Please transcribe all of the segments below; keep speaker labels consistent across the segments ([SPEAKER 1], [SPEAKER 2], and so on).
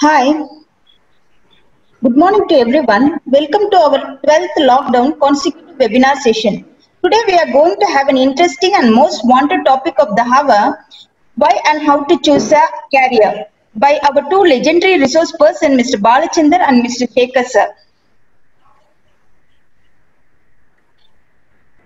[SPEAKER 1] Hi, good morning to everyone. Welcome to our 12th lockdown consecutive webinar session. Today we are going to have an interesting and most wanted topic of the hour, why and how to choose a career, by our two legendary resource person, Mr. Balachandar and Mr. Shekhar sir.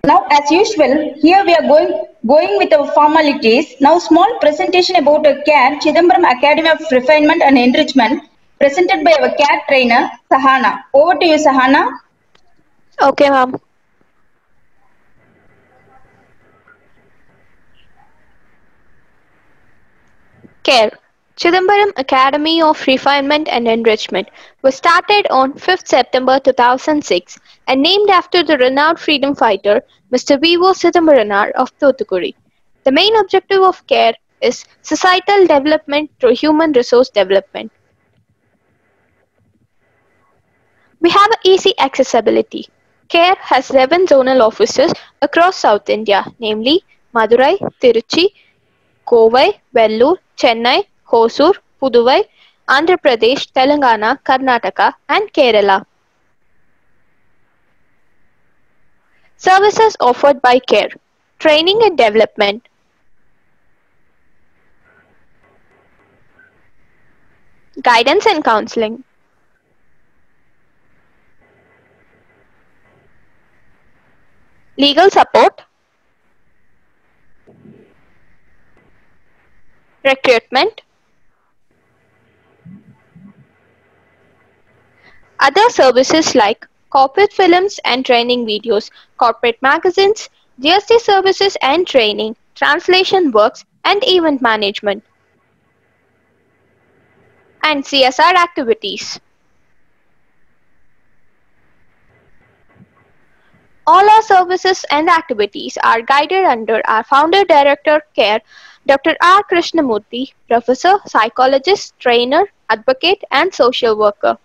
[SPEAKER 1] Now, as usual, here we are going with our formalities. Now, small presentation about a CAD, Chidambaram Academy of Refinement and Enrichment, presented by our CAD trainer, Sahana. Over to you, Sahana.
[SPEAKER 2] Okay, ma'am. CARE, Chidambaram Academy of Refinement and Enrichment, was started on 5th September 2006 and named after the renowned freedom fighter Mr. V.O. Chidambaranar of Thoothukudi. The main objective of CARE is societal development through human resource development. We have easy accessibility. CARE has 11 zonal offices across South India, namely Madurai, Tiruchi, Kovai, Vellore, Chennai, Hosur, Puduvai, Andhra Pradesh, Telangana, Karnataka, and Kerala. Services offered by CARE: training and development, guidance and counseling, legal support, recruitment, other services like corporate films and training videos, corporate magazines, GST services and training, translation works, and event management, and CSR activities. All our services and activities are guided under our founder director CARE, Dr. R. Krishnamurthy, professor, psychologist, trainer, advocate, and social worker.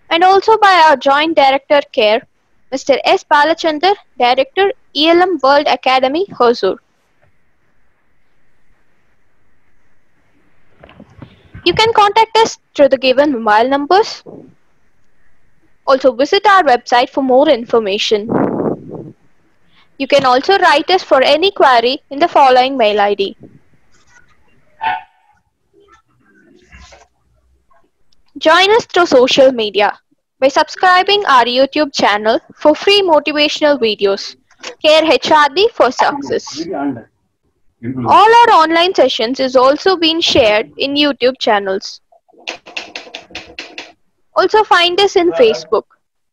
[SPEAKER 2] And also by our joint director CARE, Mr. S. Balachandar, director, ELM World Academy, Hosur. You can contact us through the given mobile numbers. Also visit our website for more information. You can also write us for any query in the following mail ID. Join us through social media by subscribing our YouTube channel for free motivational videos. CARE HRD for success. All our online sessions is also being shared in YouTube channels. Also find us in Facebook,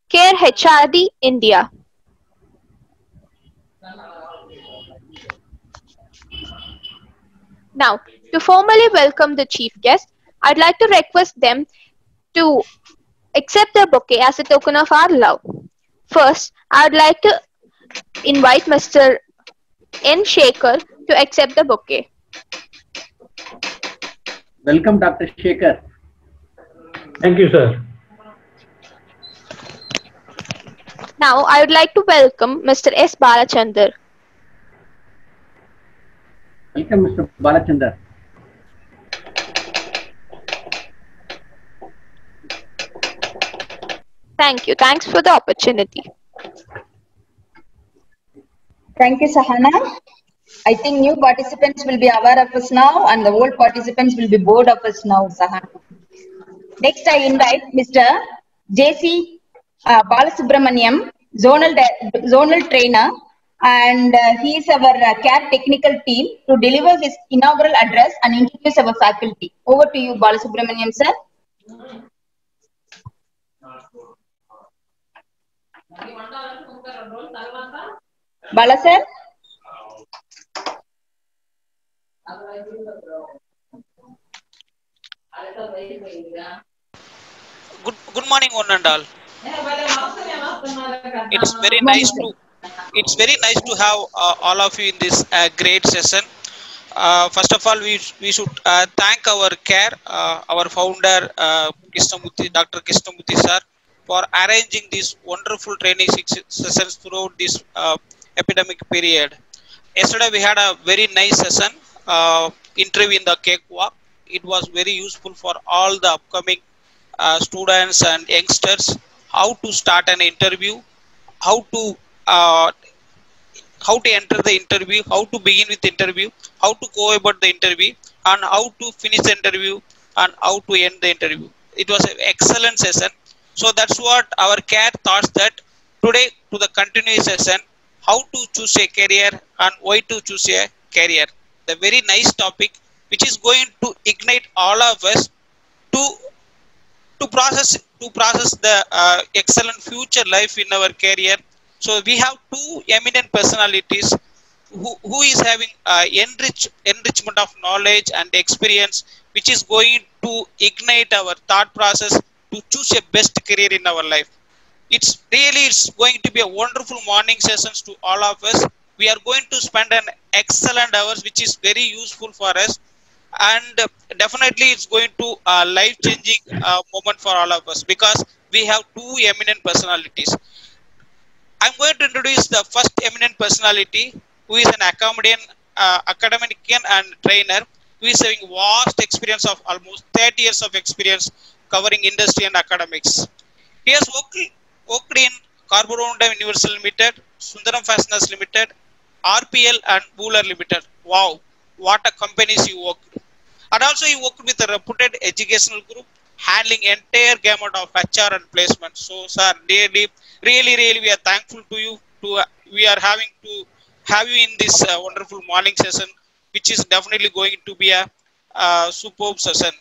[SPEAKER 2] CARE HRD India. Now, to formally welcome the chief guest, I'd like to request them to accept the bouquet as a token of our love. First, I'd like to invite Mr. N. Shekhar to accept the bouquet.
[SPEAKER 3] Welcome, Dr. Shekhar.
[SPEAKER 4] Thank you, sir.
[SPEAKER 2] Now, I would like to welcome Mr. S. Balachandar.
[SPEAKER 3] Welcome, Mr. Balachandar.
[SPEAKER 2] Thank you. Thanks for the opportunity.
[SPEAKER 1] Thank you, Sahana. I think new participants will be aware of us now and the old participants will be bored of us now, Sahana. Next, I invite Mr. J.C. Balasubramaniam, zonal trainer, and he is our CARE technical team to deliver his inaugural address and introduce our faculty. Over to you, Balasubramaniam, sir. Bala, sir.
[SPEAKER 5] Good morning, one and all. It's very nice to have all of you in this great session. First of all, we should thank our CARE, our founder Dr. Krishnamurthy sir, for arranging these wonderful training sessions throughout this epidemic period. Yesterday we had a very nice session interview in the cakewalk. It was very useful for all the upcoming students and youngsters. How to start an interview, how to uh, enter the interview, how to begin with the interview, how to go about the interview, and how to finish the interview, and how to end the interview. It was an excellent session. So that's what our CARE thoughts that today to the continuous session, how to choose a career and why to choose a career. The very nice topic which is going to ignite all of us to process the excellent future life in our career. So we have two eminent personalities who is having enrichment of knowledge and experience, which is going to ignite our thought process to choose a best career in our life. It's going to be a wonderful morning sessions to all of us. We are going to spend an excellent hours, which is very useful for us, and definitely it's going to life-changing moment for all of us because we have two eminent personalities. I'm going to introduce the first eminent personality, who is an academician and trainer, who is having vast experience of almost 30 years of experience covering industry and academics. He has worked in Carborundum Universal Limited, Sundaram Fasteners Limited, RPL and Buller Limited. Wow, what a companies he worked. And also he worked with a reputed educational group, handling entire gamut of HR and placement. So, sir, really, we are thankful to you. We are having to have you in this wonderful morning session, which is definitely going to be a superb session.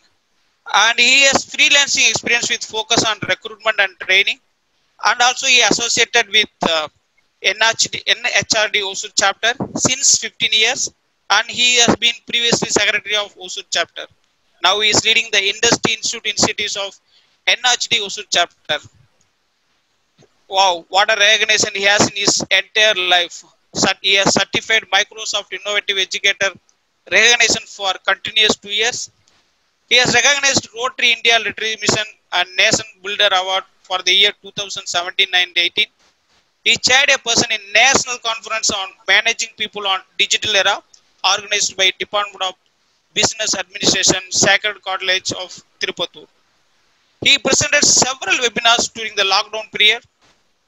[SPEAKER 5] And he has freelancing experience with focus on recruitment and training. And also he associated with NHRD Hosur chapter since 15 years. And he has been previously secretary of Hosur chapter. Now he is leading the Industry Institutes of NHD Hosur chapter. Wow, what a recognition he has in his entire life. He has certified Microsoft Innovative Educator recognition for continuous 2 years. He has recognized Rotary India Literary Mission and Nation Builder Award for the year 2017 and 18. He chaired a person in National Conference on Managing People on Digital Era, organized by Department of Business Administration, Sacred College of Tirupattur. He presented several webinars during the lockdown period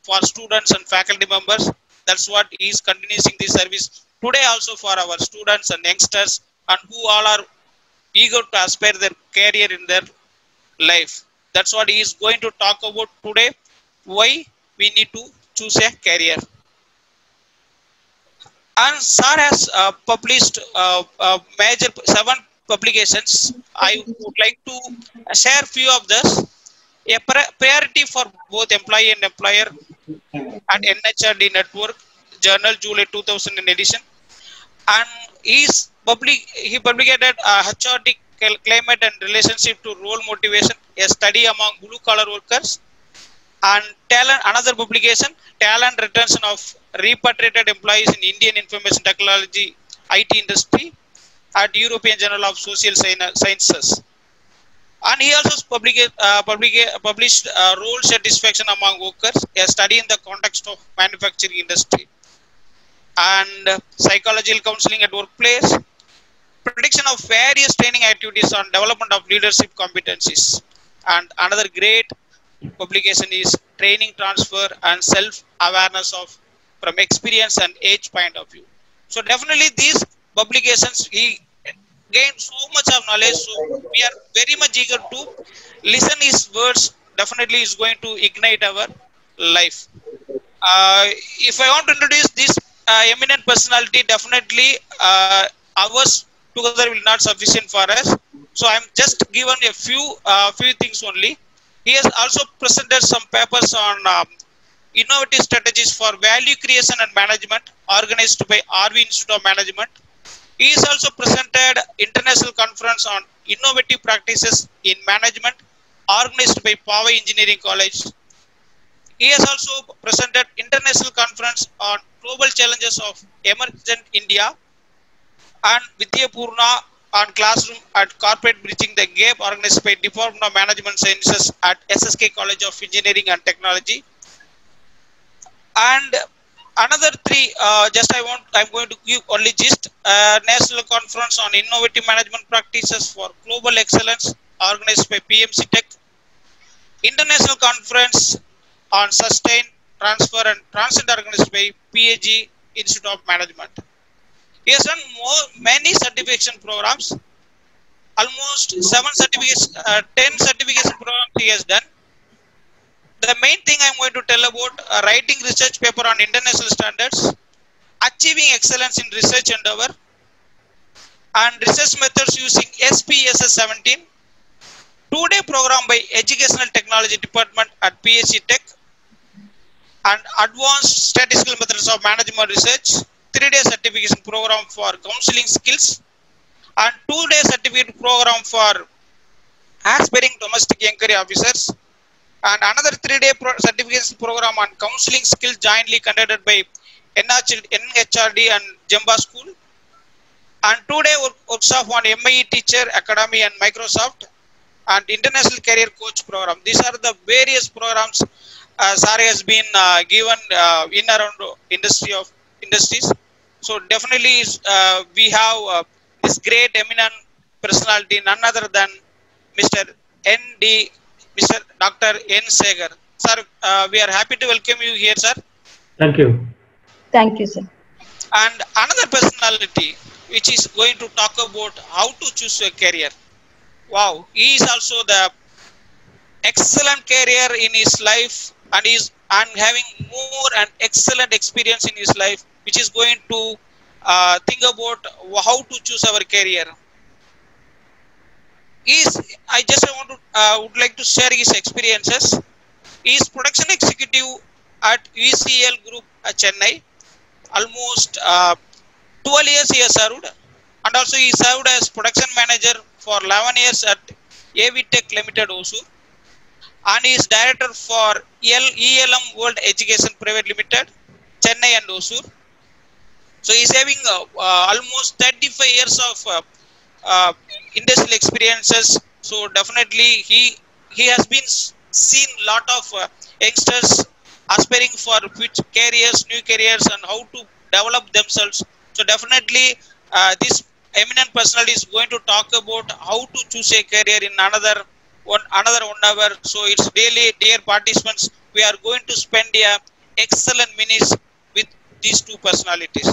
[SPEAKER 5] for students and faculty members. That's what he is continuing this service today also for our students and youngsters, and who all are eager to aspire their career in their life. That's what he is going to talk about today, why we need to choose a career. And sir has published major 7 publications. I would like to share few of this. A priority for both employee and employer and NHRD Network Journal, July 2000 edition. And he published HRD Climate and Relationship to Role Motivation, a study among blue collar workers. And another publication, Talent Retention of Repatriated Employees in Indian Information Technology IT Industry at European Journal of Social Sciences. And he also published Role Satisfaction Among Workers, a study in the context of manufacturing industry. And Psychological Counseling at Workplace, prediction of various training activities on development of leadership competencies. And another great publication is Training Transfer and Self-Awareness from Experience and Age Point of View. So definitely these publications, he gained so much of knowledge. So we are very much eager to listen his words. Definitely is going to ignite our life. If I want to introduce this eminent personality, definitely hours together will not sufficient for us. So I'm just given a few things only. He has also presented some papers on innovative strategies for value creation and management, organized by RV Institute of Management. He is also presented International Conference on Innovative Practices in Management, organized by Powai Engineering College. He has also presented International Conference on Global Challenges of Emergent India and Vidya Purna on Classroom at Corporate Bridging the Gap, organized by Department of Management Sciences at SSK College of Engineering and Technology. And another three, I'm going to give only gist. National Conference on Innovative Management Practices for Global Excellence, organized by PMC Tech. International Conference on Sustain, Transfer and Transit, organized by PAG Institute of Management. He has done many certification programs, almost 10 certification programs he has done. The main thing I'm going to tell about writing research paper on international standards, achieving excellence in research endeavor, and research methods using SPSS 17, 2-day program by Educational Technology Department at PHC Tech, and advanced statistical methods of management research, 3-day certification program for counseling skills, and 2-day certificate program for aspiring domestic inquiry officers, and another 3-day certification program on counseling skills jointly conducted by NHRD and Jamba School, and 2-day workshop on MIE Teacher Academy and Microsoft, and International Career Coach program. These are the various programs Sir has been given in around industries. So definitely we have this great eminent personality, none other than Mr. Dr. N. Segar. Sir, we are happy to welcome you here, sir.
[SPEAKER 4] Thank you.
[SPEAKER 1] Thank you, sir.
[SPEAKER 5] And another personality which is going to talk about how to choose a career. Wow, he is also the excellent career in his life, and having more and excellent experience in his life, which is going to think about how to choose our career. I just would like to share his experiences. He is production executive at UCL Group Chennai. Almost 12 years he has served, and also he served as production manager for 11 years at AV Tech Limited Osur, and he is director for ELM World Education Private Limited, Chennai and Osur. So he is having almost 35 years of industrial experiences. So definitely he has been seen lot of youngsters aspiring for which careers, new careers, and how to develop themselves. So definitely this eminent personality is going to talk about how to choose a career in another 1 hour. So it's really, dear participants, we are going to spend excellent minutes with these two personalities.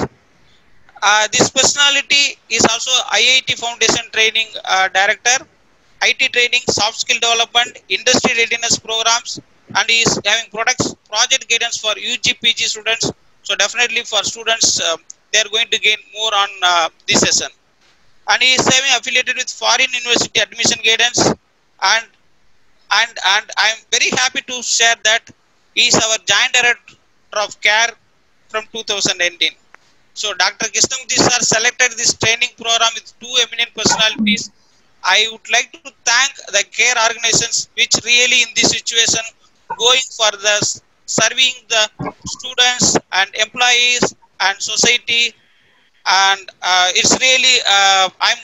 [SPEAKER 5] This personality is also IIT Foundation Training Director, IT Training, Soft Skill Development, Industry Readiness Programs, and he is having project guidance for UG PG students. So definitely for students, they are going to gain more on this session. And he is having affiliated with Foreign University Admission Guidance, and I am very happy to share that he is our Joint Director of CARE from 2019. So Dr. Krishnamurthy sir selected this training program with two eminent personalities. I would like to thank the CARE organizations which really in this situation going for the serving the students and employees and society, and it's really I'm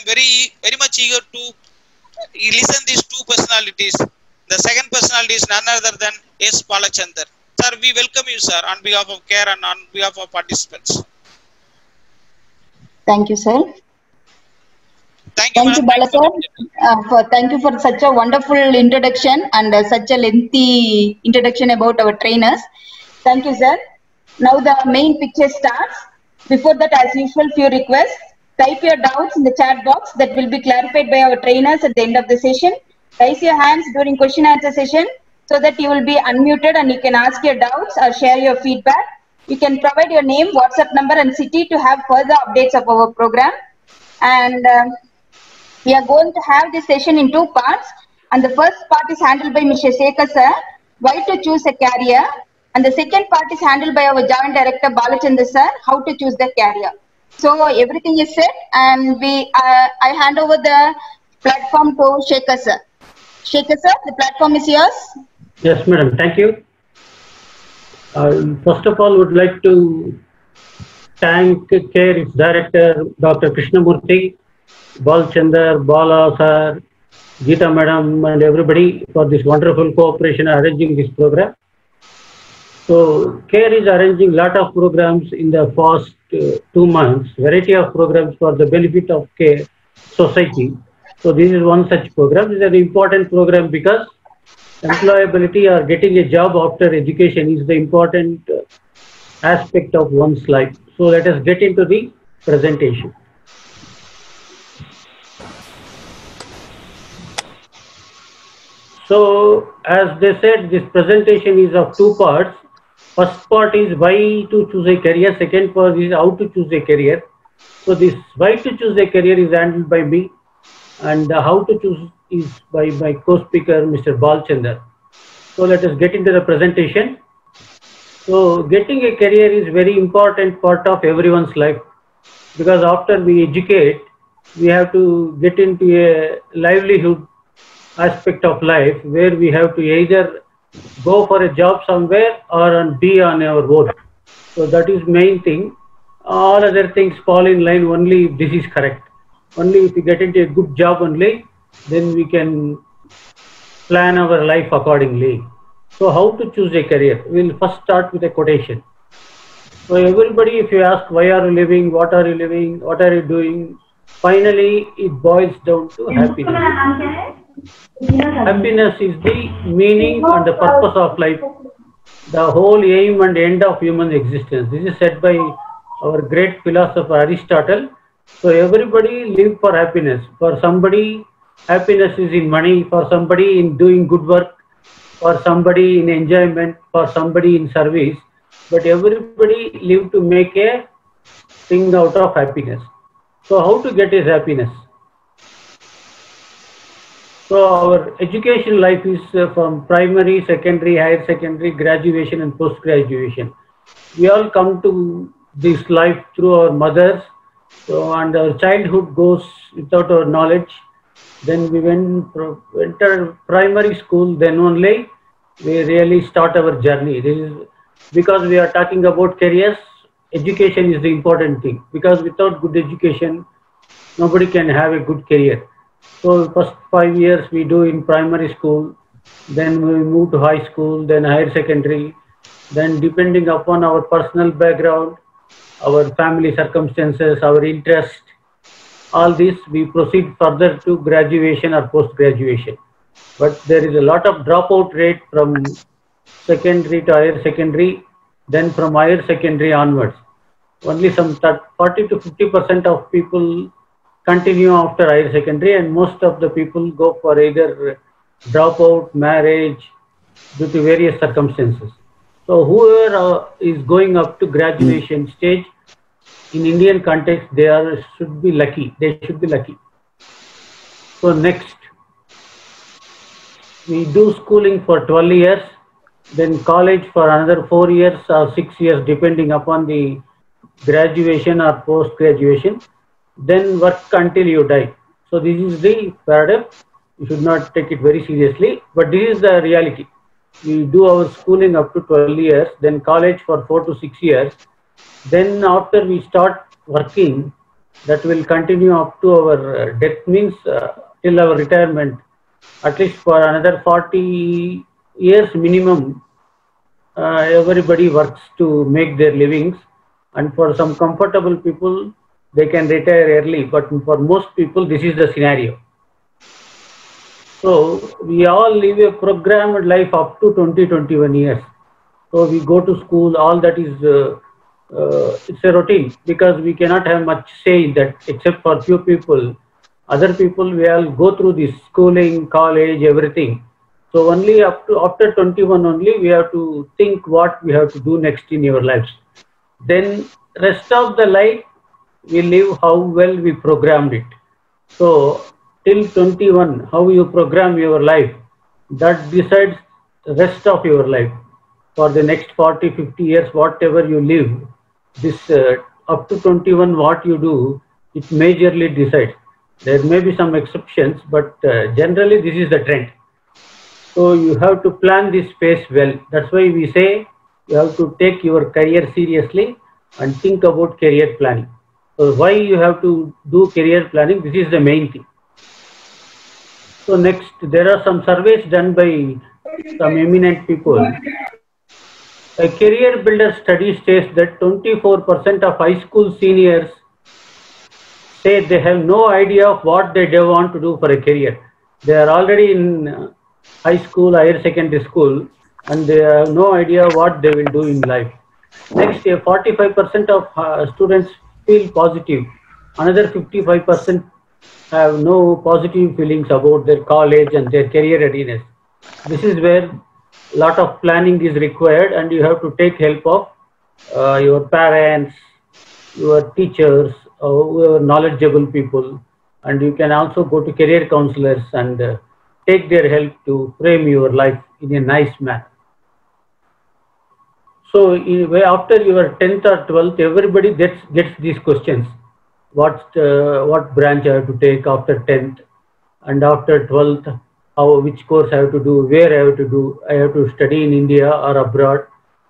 [SPEAKER 5] very much eager to listen these two personalities. The second personality is none other than S. Balachandar. Sir, we welcome you, sir, on behalf of CARE and on behalf of participants.
[SPEAKER 1] Thank you, sir.
[SPEAKER 5] Thank you,
[SPEAKER 1] Bala sir. Thank you for such a wonderful introduction and such a lengthy introduction about our trainers. Thank you, sir. Now the main picture starts. Before that, as usual, few requests. Type your doubts in the chat box that will be clarified by our trainers at the end of the session. Raise your hands during question answer session so that you will be unmuted and you can ask your doubts or share your feedback. You can provide your name, WhatsApp number and city to have further updates of our program. And we are going to have this session in two parts. And the first part is handled by Mr. Sekhar sir, why to choose a career. And the second part is handled by our Joint Director Balachandar sir, how to choose the career. So everything is set, and I hand over the platform to Sekhar sir. Sekhar sir, the platform is yours.
[SPEAKER 4] Yes, madam. Thank you. First of all, would like to thank CARE Director Dr. Krishnamurthy, Balachandar, Bala sir, Geeta madam, and everybody for this wonderful cooperation arranging this program. So CARE is arranging lot of programs in the past 2 months, variety of programs for the benefit of CARE society. So this is one such program. This is an important program because employability or getting a job after education is the important aspect of one's life. So let us get into the presentation. So as they said, this presentation is of two parts. First part is why to choose a career. Second part is how to choose a career. So this why to choose a career is handled by me, and how to choose is by my co-speaker, Mr. Balchandar. So let us get into the presentation. So getting a career is very important part of everyone's life, because after we educate, we have to get into a livelihood aspect of life where we have to either go for a job somewhere or be on our own. So that is main thing. All other things fall in line only if this is correct. Only if we get into a good job only, then we can plan our life accordingly. So how to choose a career? We'll first start with a quotation. So everybody, if you ask why are you living, what are you living, what are you doing, finally it boils down to happiness. Happiness is the meaning and the purpose of life, the whole aim and end of human existence. This is said by our great philosopher Aristotle. So everybody live for happiness. For somebody, happiness is in money, for somebody in doing good work, for somebody in enjoyment, for somebody in service. But everybody live to make a thing out of happiness. So how to get his happiness? So our education life is from primary, secondary, higher secondary, graduation and post-graduation. We all come to this life through our mothers. So, and our childhood goes without our knowledge. Then we enter primary school, then only we really start our journey. This is because we are talking about careers. Education is the important thing, because without good education, nobody can have a good career. So first 5 years we do in primary school, then we move to high school, then higher secondary, then depending upon our personal background, our family circumstances, our interest, all this we proceed further to graduation or post-graduation. But there is a lot of dropout rate from secondary to higher secondary, then from higher secondary onwards. Only some 40 to 50% of people continue after higher secondary, and most of the people go for either dropout, marriage, due to various circumstances. So whoever is going up to graduation stage, in Indian context, should be lucky. They should be lucky. So next, we do schooling for 12 years, then college for another 4 years or 6 years, depending upon the graduation or post-graduation. Then work until you die. So this is the paradigm. You should not take it very seriously, but this is the reality. We do our schooling up to 12 years, then college for 4 to 6 years. Then after we start working, that will continue up to our death, means till our retirement, at least for another 40 years minimum. Everybody works to make their livings, and for some comfortable people, they can retire early, but for most people, this is the scenario. So we all live a programmed life up to 20-21 years. So we go to school, all that is, it's a routine, because we cannot have much say in that, except for few people. Other people, we all go through this schooling, college, everything. So only up to after 21 only, we have to think what we have to do next in our lives. Then rest of the life, we live how well we programmed it. So till 21, how you program your life, that decides the rest of your life. For the next 40-50 years, whatever you live, this up to 21, what you do, it majorly decides. There may be some exceptions, but generally this is the trend. So you have to plan this phase well. That's why we say you have to take your career seriously and think about career planning. So why you have to do career planning? This is the main thing. So next, there are some surveys done by some eminent people. A career builder study states that 24% of high school seniors say they have no idea of what they want to do for a career. They are already in high school, higher secondary school, and they have no idea what they will do in life. Next year, 45% of students feel positive. Another 55% have no positive feelings about their college and their career readiness. This is where a lot of planning is required, and you have to take help of your parents, your teachers, who are knowledgeable people, and you can also go to career counselors and take their help to frame your life in a nice manner. So after your 10th or 12th, everybody gets these questions. What branch I have to take after 10th, and after 12th, which course I have to do, where I have to do, I have to study in India or abroad,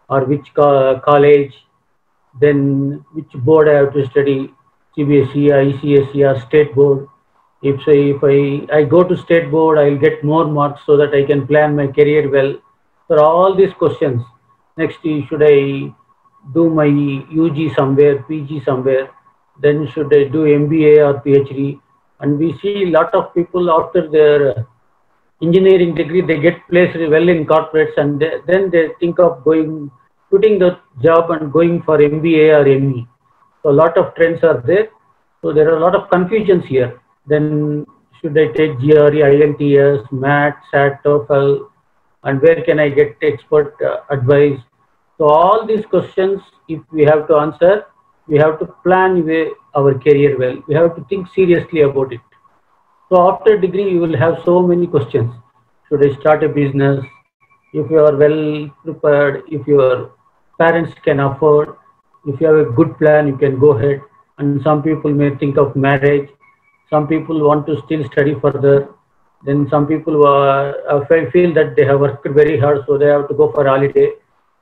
[SPEAKER 4] or which college, then which board I have to study, CBSE, ICSE or state board. If I go to state board, I'll get more marks so that I can plan my career well. So all these questions. Next, should I do my UG somewhere, PG somewhere? Then should I do MBA or PhD? And we see a lot of people after their engineering degree, they get placed well in corporates, and then they think of quitting the job and going for MBA or ME. So a lot of trends are there. So there are a lot of confusions here. Then should I take GRE, IELTS, MAT, SAT, TOEFL, and where can I get expert advice? So all these questions, if we have to answer, we have to plan our career well. We have to think seriously about it. So after degree, you will have so many questions. Should I start a business? If you are well prepared, if your parents can afford, if you have a good plan, you can go ahead. And some people may think of marriage. Some people want to still study further. Then some people feel that they have worked very hard, so they have to go for holiday.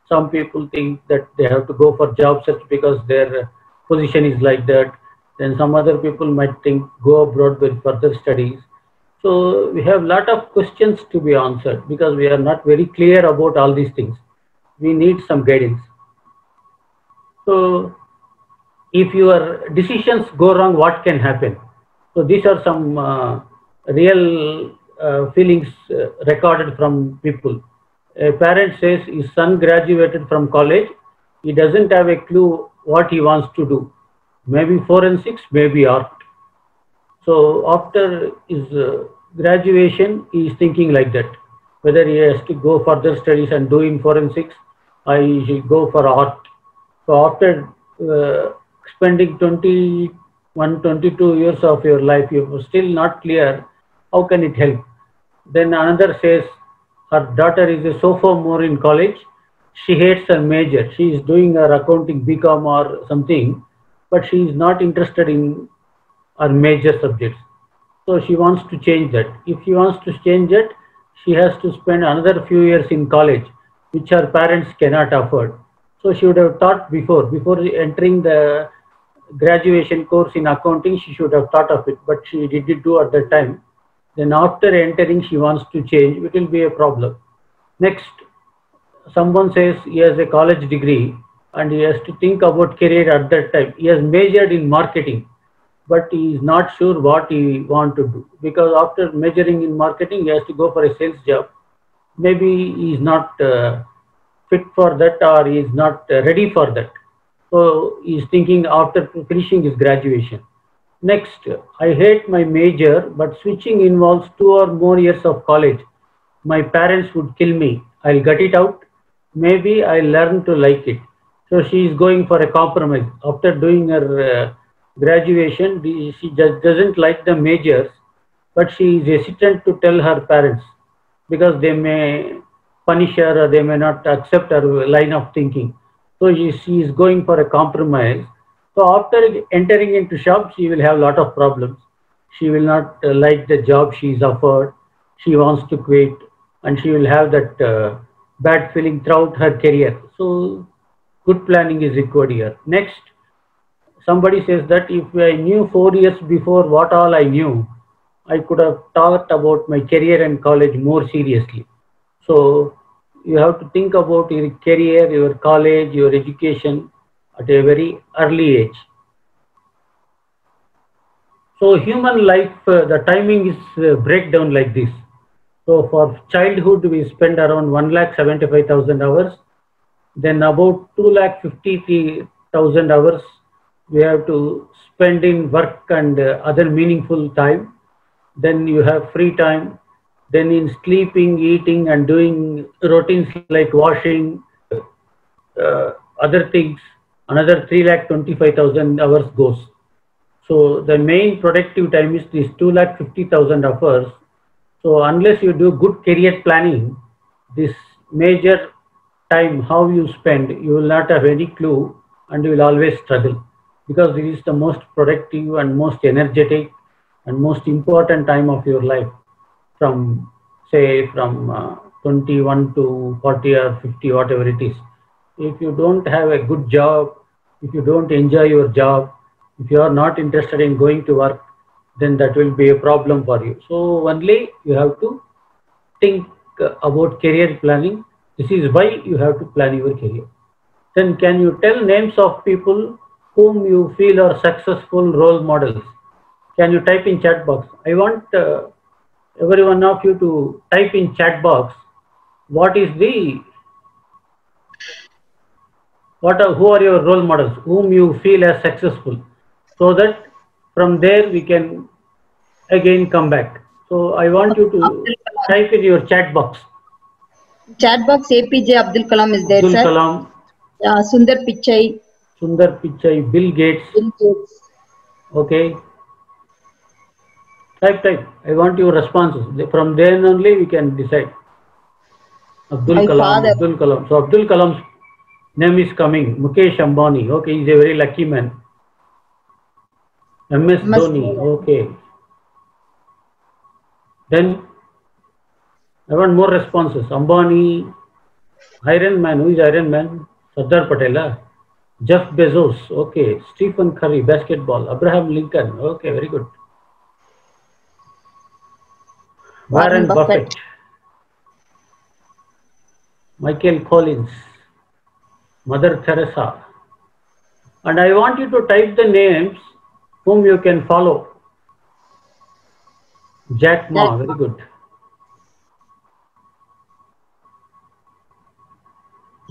[SPEAKER 4] Some people think that they have to go for job search because their position is like that. Then some other people might think go abroad with further studies. So we have a lot of questions to be answered because we are not very clear about all these things. We need some guidance. So if your decisions go wrong, what can happen? So these are some real feelings recorded from people. A parent says his son graduated from college. He doesn't have a clue what he wants to do. Maybe forensics, maybe art. So after his graduation, he is thinking like that, whether he has to go further studies and do in forensics, or he should go for art. So after spending 21, 22 years of your life, you are still not clear, how can it help? Then another says, her daughter is a sophomore in college. She hates her major. She is doing her accounting, BCom or something, but she is not interested in her major subjects. So she wants to change that. If she wants to change it, she has to spend another few years in college, which her parents cannot afford. So she would have thought before entering the graduation course in accounting, she should have thought of it, but she didn't do at that time. Then after entering, she wants to change, it will be a problem. Next, someone says he has a college degree and he has to think about career at that time. He has majored in marketing, but he is not sure what he wants to do, because after majoring in marketing, he has to go for a sales job. Maybe he is not fit for that, or he is not ready for that. So he is thinking after finishing his graduation. Next, I hate my major, but switching involves 2 or more years of college. My parents would kill me. I'll gut it out. Maybe I'll learn to like it. So she is going for a compromise. After doing her graduation, she just doesn't like the majors, but she is hesitant to tell her parents because they may punish her or they may not accept her line of thinking. So she is going for a compromise. So after entering into shop, she will have a lot of problems. She will not like the job she is offered. She wants to quit, and she will have that bad feeling throughout her career. So good planning is required here. Next, somebody says that if I knew 4 years before what all I knew, I could have thought about my career and college more seriously. So you have to think about your career, your college, your education at a very early age. So human life, the timing is breakdown like this. So for childhood, we spend around 1,75,000 hours. Then about 2,50,000 hours we have to spend in work and other meaningful time. Then you have free time. Then in sleeping, eating, and doing routines like washing, other things, another 3,25,000 hours goes. So the main productive time is this 2,50,000 hours. So unless you do good career planning, this major time how you spend, you will not have any clue and you will always struggle, because this is the most productive and most energetic and most important time of your life, from say from 21 to 40 or 50, whatever it is. If you don't have a good job, if you don't enjoy your job, if you are not interested in going to work, then that will be a problem for you. So only you have to think about career planning. This is why you have to plan your career. Then can you tell names of people whom you feel are successful role models? Can you type in chat box? I want every one of you to type in chat box what is the who are your role models whom you feel as successful, so that from there we can again come back. So I want you to type in your chat box.
[SPEAKER 1] Chat box APJ Abdul Kalam is there,
[SPEAKER 4] Abdul
[SPEAKER 1] sir.
[SPEAKER 4] Kalam,
[SPEAKER 1] Sundar Pichai.
[SPEAKER 4] Sundar Pichai, Bill Gates.
[SPEAKER 1] Bill Gates.
[SPEAKER 4] Okay. Type. I want your responses. From then only we can decide. Abdul
[SPEAKER 1] My
[SPEAKER 4] Kalam,
[SPEAKER 1] father.
[SPEAKER 4] Abdul Kalam. So Abdul Kalam's name is coming. Mukesh Ambani. Okay, he's a very lucky man. MS Dhoni. Okay. Then I want more responses. Ambani, Iron Man. Who is Iron Man? Sardar Patel. Jeff Bezos. Okay. Stephen Curry, basketball. Abraham Lincoln. Okay, very good. Warren Buffett. Michael Collins. Mother Teresa. And I want you to type the names whom you can follow. Jack Ma, very good.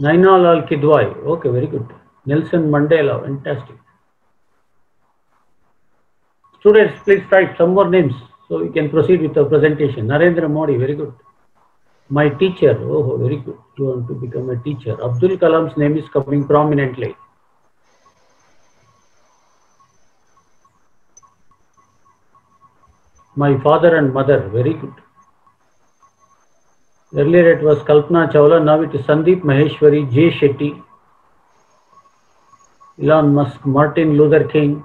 [SPEAKER 4] Naina Lal Kidwai, okay, very good. Nelson Mandela, fantastic. Students, please type some more names so we can proceed with the presentation. Narendra Modi, very good. My teacher, oh, very good. You want to become a teacher. Abdul Kalam's name is coming prominently. My father and mother, very good. Earlier it was Kalpana Chawla, now it is Sandeep Maheshwari, Jay Shetty, Elon Musk, Martin Luther King,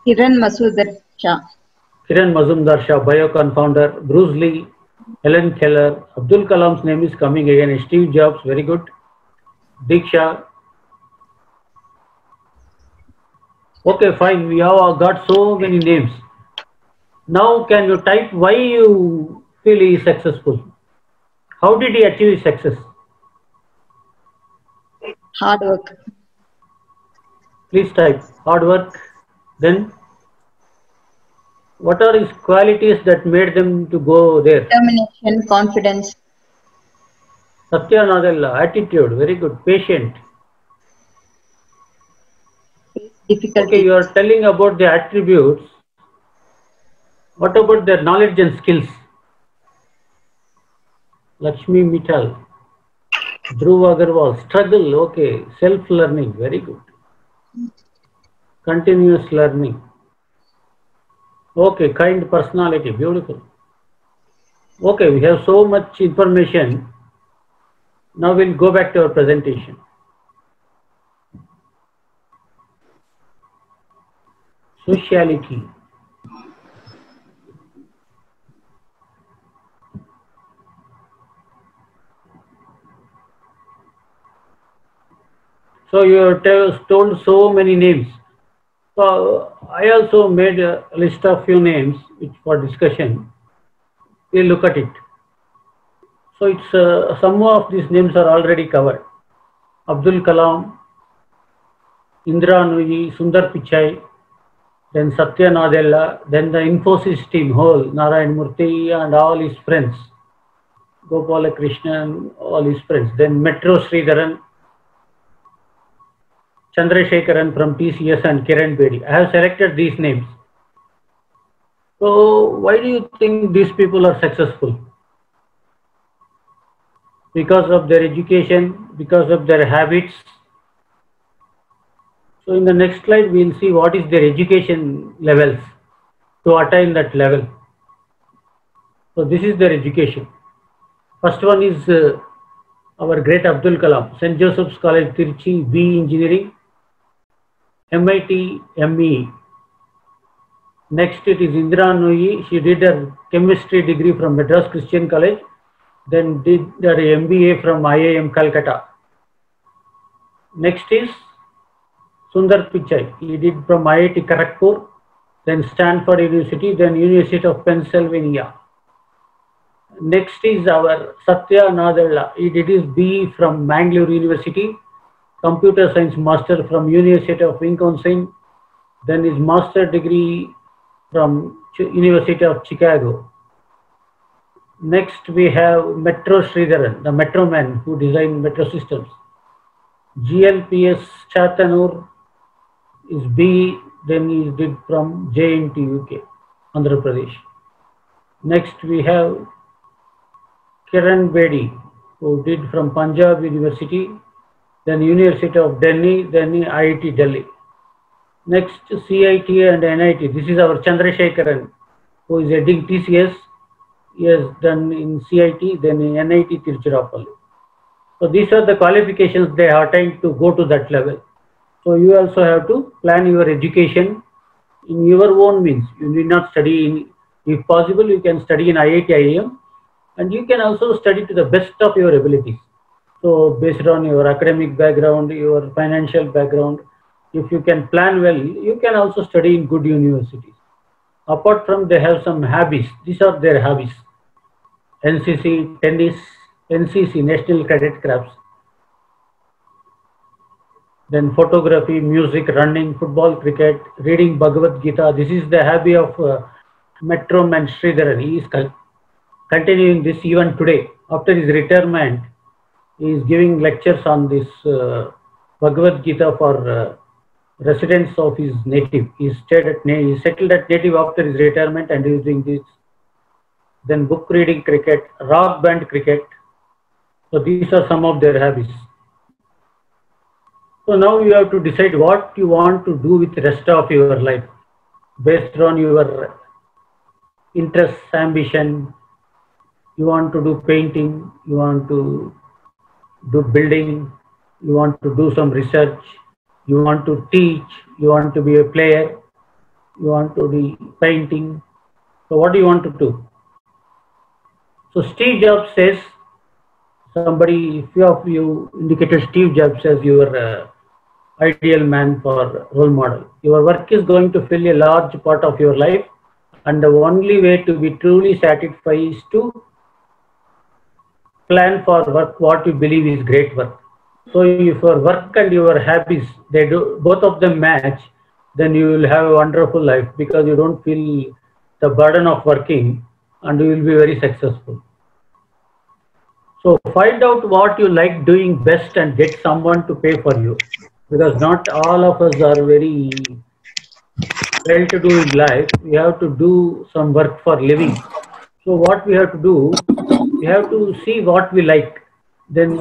[SPEAKER 1] Kiran Mazumdar Shah.
[SPEAKER 4] Biocon founder, Bruce Lee, Helen Keller. Abdul Kalam's name is coming again. Steve Jobs, very good. Diksha. Okay, fine. We have got so many names. Now can you type why you feel he is successful? How did he achieve his success?
[SPEAKER 1] Hard work.
[SPEAKER 4] Please type hard work. Then what are his qualities that made them to go there?
[SPEAKER 1] Determination, confidence.
[SPEAKER 4] Satya Nadella, attitude, very good. Patient.
[SPEAKER 1] Difficulty.
[SPEAKER 4] Okay, you are telling about the attributes. What about their knowledge and skills? Lakshmi Mittal, Dhruv Agarwal, struggle, okay. Self-learning, very good. Continuous learning. Okay, kind personality, beautiful. Okay, we have so much information. Now we'll go back to our presentation. Sociality. So you have told so many names. So I also made a list of few names which for discussion. We'll look at it. So it's some of these names are already covered. Abdul Kalam, Indira Nooyi, Sundar Pichai, then Satya Nadella, then the Infosys team whole, Narayan Murthy and all his friends, Gopala Krishnan, all his friends, then Metro Sridharan, Chandrasekharan from TCS and Kiran Bedi. I have selected these names. So why do you think these people are successful? Because of their education, because of their habits. So in the next slide, we will see what is their education levels to attain that level. So this is their education. First one is our great Abdul Kalam, St. Joseph's College, Tirchi, B Engineering, MIT, ME. Next it is Indira Nooyi. She did her chemistry degree from Madras Christian College, then did her MBA from IIM Calcutta. Next is Sundar Pichai. He did from IIT Kharagpur, then Stanford University, then University of Pennsylvania. Next is our Satya Nadella. He did his BE from Mangalore University, Computer Science Master from University of Wisconsin, then his Master degree from University of Chicago. Next we have Metro Sridharan, the Metro man who designed metro systems. GLPS Chatanur is B, then he did from JNT UK, Andhra Pradesh. Next we have Kiran Bedi, who did from Punjab University, then University of Delhi, then IIT Delhi. Next CIT and NIT. This is our Chandrasekharan, who is heading TCS. He has done in CIT, then in NIT Tiruchirappalli. So these are the qualifications they have attained to go to that level. So you also have to plan your education in your own means. You need not study in, if possible, you can study in IIT IIM, and you can also study to the best of your abilities. So based on your academic background, your financial background, if you can plan well, you can also study in good universities. Apart from, they have some hobbies. These are their hobbies. NCC, tennis, NCC, National Cadet Corps. Then photography, music, running, football, cricket, reading Bhagavad Gita. This is the hobby of Metro man Sridharan. He is continuing this even today. After his retirement, he is giving lectures on this Bhagavad Gita for residents of his native. He settled at native after his retirement and he is doing this. Then book reading, cricket, rock band cricket. So these are some of their hobbies. So now you have to decide what you want to do with the rest of your life based on your interests, ambition. You want to do painting, you want to do building, you want to do some research, you want to teach, you want to be a player, you want to be painting. So what do you want to do? So Steve Jobs says, somebody, a few of you indicated Steve Jobs as your ideal man for role model. Your work is going to fill a large part of your life, and the only way to be truly satisfied is to plan for work what you believe is great work. So if your work and your hobbies, they do, both of them match, then you will have a wonderful life because you don't feel the burden of working and you will be very successful. So find out what you like doing best and get someone to pay for you, because not all of us are very well to do in life. We have to do some work for living. So what we have to do, we have to see what we like. Then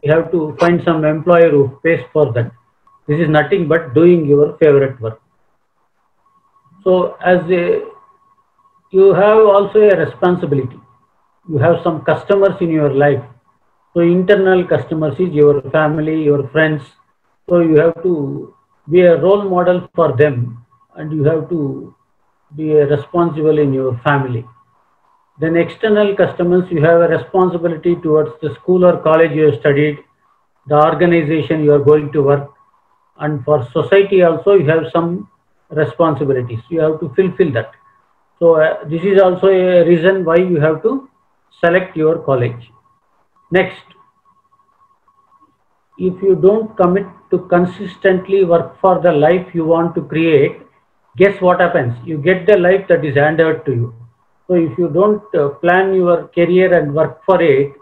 [SPEAKER 4] you have to find some employer who pays for that. This is nothing but doing your favorite work. So you have also a responsibility. You have some customers in your life. So internal customers is your family, your friends. So you have to be a role model for them, and you have to be responsible in your family. Then external customers, you have a responsibility towards the school or college you have studied, the organization you are going to work, and for society also you have some responsibilities. You have to fulfill that. So this is also a reason why you have to select your college. Next, if you don't commit to consistently work for the life you want to create, guess what happens? You get the life that is handed to you. So if you don't plan your career and work for it,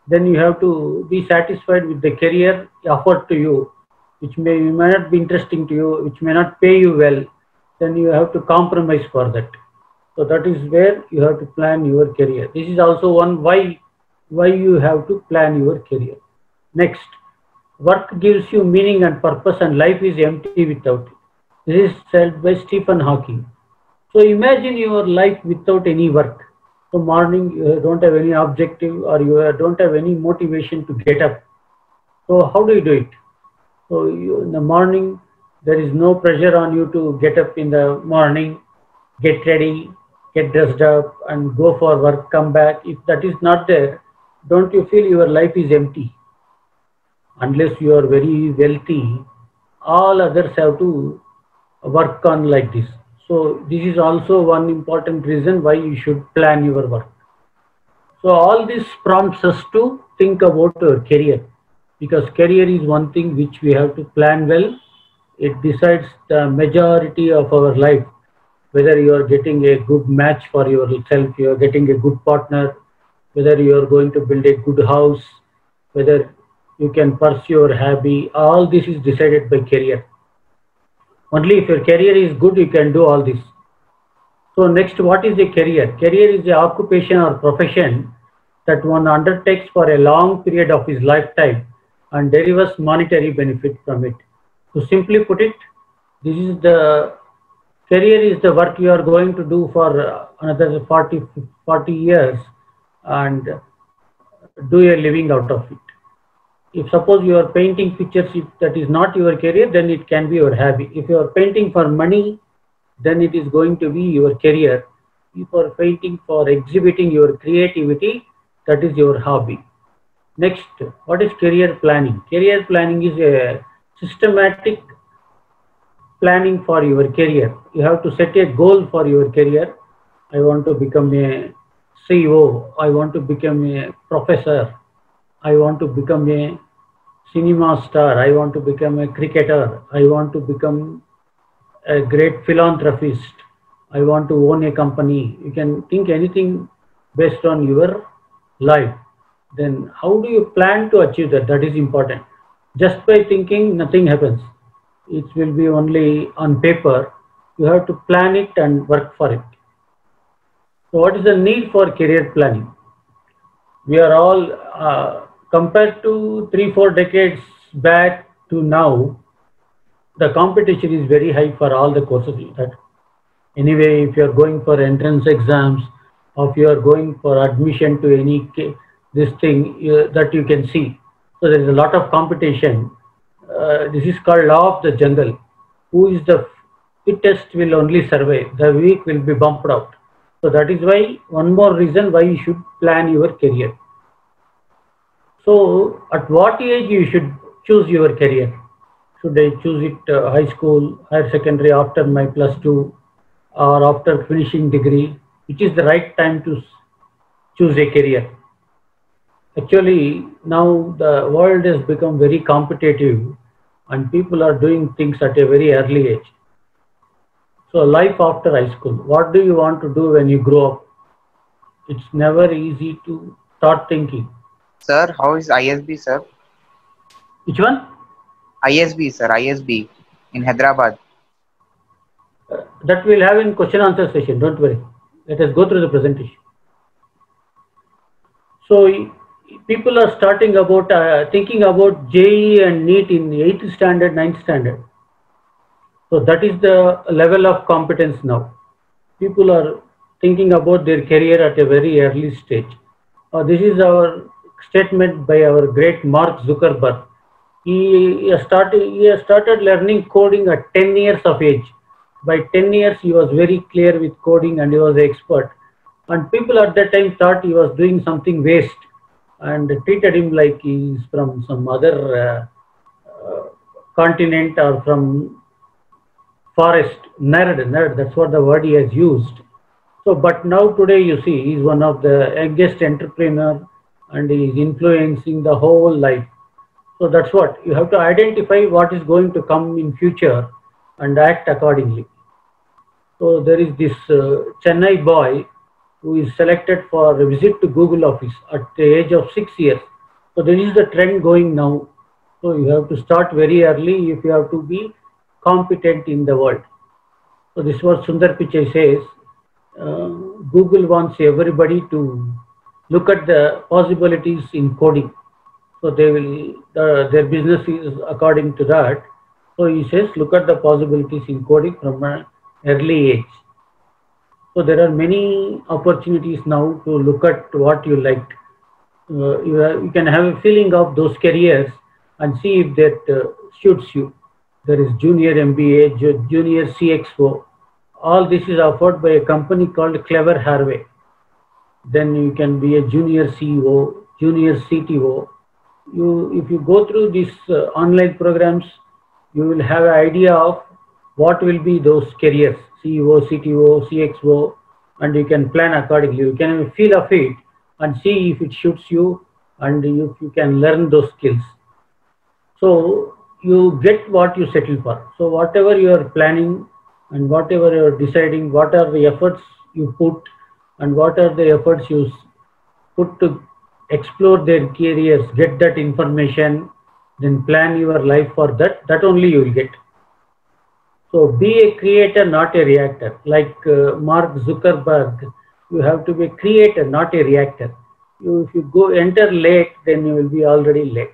[SPEAKER 4] then you have to be satisfied with the career offered to you, which may not be interesting to you, which may not pay you well. Then you have to compromise for that. So that is where you have to plan your career. This is also one why you have to plan your career. Next, work gives you meaning and purpose, and life is empty without it. This is said by Stephen Hawking. So imagine your life without any work. So morning you don't have any objective, or you don't have any motivation to get up. So how do you do it? So in the morning, there is no pressure on you to get up in the morning, get ready, get dressed up and go for work, come back. If that is not there, don't you feel your life is empty? Unless you are very wealthy, all others have to work on like this. So this is also one important reason why you should plan your work. So all this prompts us to think about our career, because career is one thing which we have to plan well. It decides the majority of our life, whether you are getting a good match for yourself, you are getting a good partner, whether you are going to build a good house, whether you can pursue your hobby. All this is decided by career. Only if your career is good, you can do all this. So next, what is a career? Career is an occupation or profession that one undertakes for a long period of his lifetime and delivers monetary benefit from it. To simply put it, this is the career is the work you are going to do for another 40 years and do a living out of it. If suppose you are painting pictures, if that is not your career, then it can be your hobby. If you are painting for money, then it is going to be your career. If you are painting for exhibiting your creativity, that is your hobby. Next, what is career planning? Career planning is a systematic planning for your career. You have to set a goal for your career. I want to become a CEO. I want to become a professor. I want to become a cinema star. I want to become a cricketer. I want to become a great philanthropist. I want to own a company. You can think anything based on your life. Then how do you plan to achieve that? That is important. Just by thinking, nothing happens. It will be only on paper. You have to plan it and work for it. So what is the need for career planning? We are all, compared to 3-4 decades back to now, the competition is very high for all the courses. Anyway, if you are going for entrance exams, or if you are going for admission to any this thing that you can see. So there is a lot of competition. This is called law of the jungle. Who is the fittest will only survive. The weak will be bumped out. So that is why, one more reason why you should plan your career. So at what age you should choose your career? Should I choose it high school, higher secondary, after my +2, or after finishing degree? Which is the right time to choose a career? Actually, now the world has become very competitive and people are doing things at a very early age. So life after high school, what do you want to do when you grow up? It's never easy to start thinking.
[SPEAKER 6] Sir, how is ISB, sir?
[SPEAKER 4] Which one?
[SPEAKER 6] ISB, sir, ISB in Hyderabad.
[SPEAKER 4] That we'll have in question answer session, don't worry. Let us go through the presentation. So people are starting about thinking about JEE and NEET in 8th standard, 9th standard. So that is the level of competence now. People are thinking about their career at a very early stage. This is our statement by our great Mark Zuckerberg. He has started learning coding at 10 years of age. By 10 years, he was very clear with coding and he was an expert. And people at that time thought he was doing something waste and treated him like he is from some other continent or from forest. Nerd, that's what the word he has used. So, but now today you see, he is one of the youngest entrepreneur and is influencing the whole life. So that's what you have to identify what is going to come in future and act accordingly. So there is this Chennai boy who is selected for a visit to Google office at the age of 6 years. So there is the trend going now. So you have to start very early if you have to be competent in the world. So this is what Sundar Pichai says. Google wants everybody to look at the possibilities in coding. So they will, their business is according to that. So he says, look at the possibilities in coding from an early age. So there are many opportunities now to look at what you like. You can have a feeling of those careers and see if that suits you. There is junior MBA, junior CXO. All this is offered by a company called Clever Harvey. Then you can be a junior CEO, junior CTO. If you go through these online programs, you will have an idea of what will be those careers, CEO, CTO, CXO, and you can plan accordingly. You can have a feel of it and see if it suits you and if you can learn those skills. So you get what you settle for. So whatever you are planning and whatever you are deciding, what are the efforts you put and what are the efforts you put to explore their careers, get that information, then plan your life for that, that only you will get. So be a creator, not a reactor. Like Mark Zuckerberg, you have to be a creator, not a reactor. If you go enter late, then you will be already late.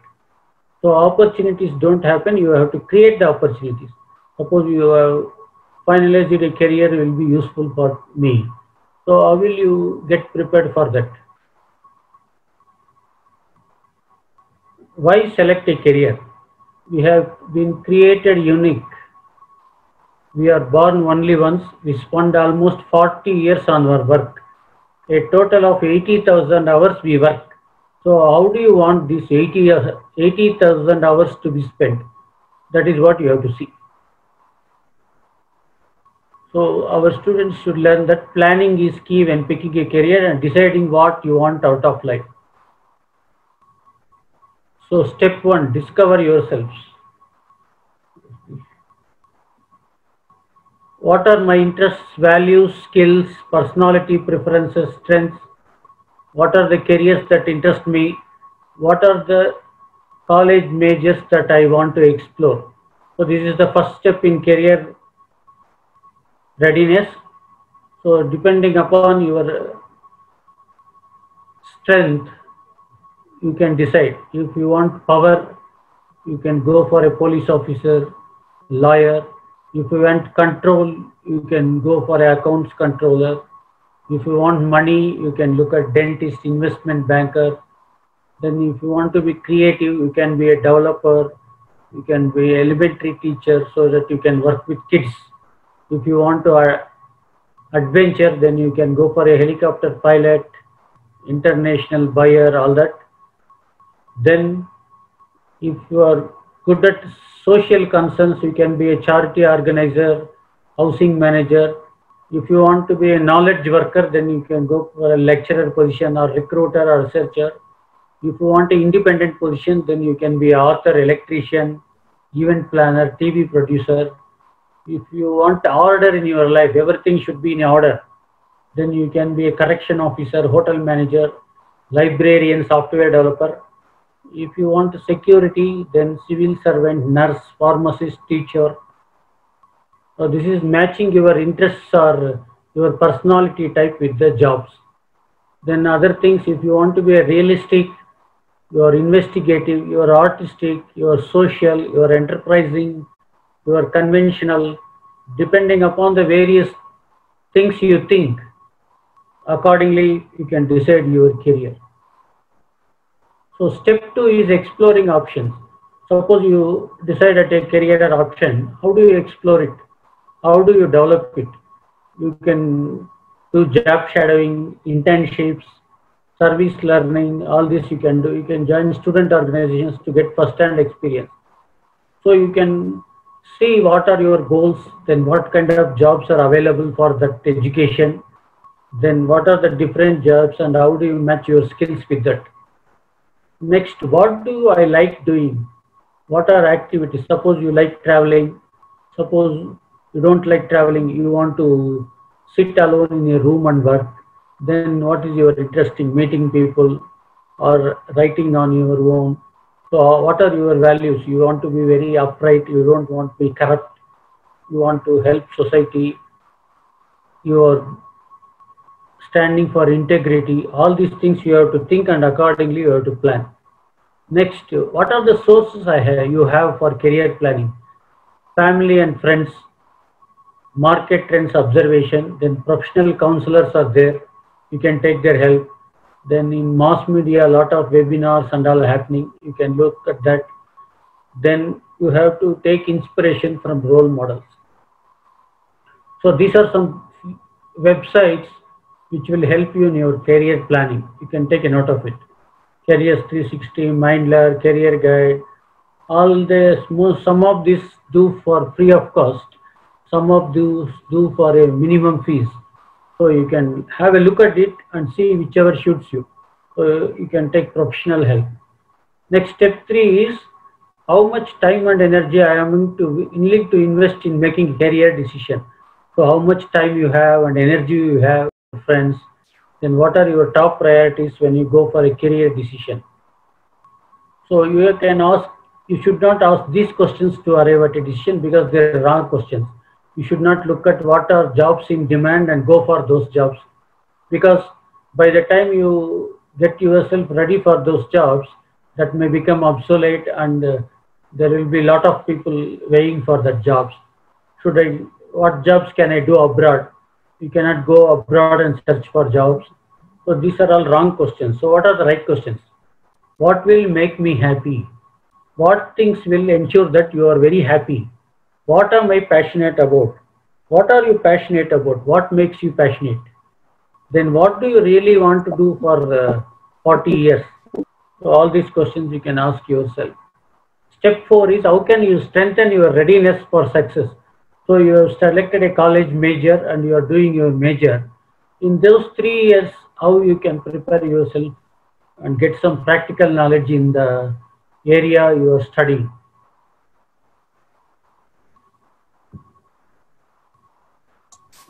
[SPEAKER 4] So opportunities don't happen, you have to create the opportunities. Suppose you have finalized a career will be useful for me. So how will you get prepared for that? Why select a career? We have been created unique. We are born only once. We spend almost 40 years on our work. A total of 80,000 hours we work. So how do you want these 80,000 hours to be spent? That is what you have to see. So our students should learn that planning is key when picking a career and deciding what you want out of life. So step 1, discover yourselves. What are my interests, values, skills, personality, preferences, strengths? What are the careers that interest me? What are the college majors that I want to explore? So this is the first step in career readiness. So depending upon your strength, you can decide. If you want power, you can go for a police officer, lawyer. If you want control, you can go for an accounts controller. If you want money, you can look at dentist, investment banker. Then if you want to be creative, you can be a developer. You can be an elementary teacher so that you can work with kids. If you want to adventure, then you can go for a helicopter pilot, international buyer, all that. Then if you are good at social concerns, you can be a charity organizer, housing manager. If you want to be a knowledge worker, then you can go for a lecturer position or recruiter or researcher. If you want an independent position, then you can be an author, electrician, event planner, TV producer. If you want order in your life, everything should be in order, then you can be a correction officer, hotel manager, librarian, software developer. If you want security, then civil servant, nurse, pharmacist, teacher. So this is matching your interests or your personality type with the jobs. Then other things, if you want to be a realistic, you are investigative, you are artistic, you are social, you are enterprising, you are conventional, depending upon the various things you think, accordingly you can decide your career. So step 2 is exploring options. Suppose you decide to take career option, how do you explore it? How do you develop it? You can do job shadowing, internships, service learning, all this you can do. You can join student organizations to get first-hand experience. So you can see what are your goals, then what kind of jobs are available for that education, then what are the different jobs and how do you match your skills with that. Next, what do I like doing? What are activities? Suppose you like traveling. Suppose you don't like traveling, you want to sit alone in a room and work. Then what is your interest in meeting people or writing on your own? So what are your values? You want to be very upright. You don't want to be corrupt. You want to help society. You are standing for integrity. All these things you have to think, and accordingly you have to plan. Next, what are the sources you have for career planning? Family and friends, market trends observation, then professional counselors are there. You can take their help. Then in mass media, a lot of webinars and all happening. You can look at that. Then you have to take inspiration from role models. So these are some websites which will help you in your career planning. You can take a note of it. Careers 360, Mindler, Career Guide, all this, some of this do for free of cost, some of those do for a minimum fees. So you can have a look at it and see whichever suits you. So you can take professional help. Next, step 3 is how much time and energy I am willing to invest in making career decision. So how much time you have and energy you have, friends. Then what are your top priorities when you go for a career decision? So you can ask, you should not ask these questions to arrive at a decision because they are wrong questions. You should not look at what are jobs in demand and go for those jobs, because by the time you get yourself ready for those jobs, that may become obsolete, and there will be a lot of people weighing for that jobs. What jobs can I do abroad? You cannot go abroad and search for jobs. So these are all wrong questions. So what are the right questions? What will make me happy? What things will ensure that you are very happy? What am I passionate about? What are you passionate about? What makes you passionate? Then what do you really want to do for 40 years? So all these questions you can ask yourself. Step 4 is how can you strengthen your readiness for success? So you have selected a college major and you are doing your major. In those 3 years, how you can prepare yourself and get some practical knowledge in the area you are studying.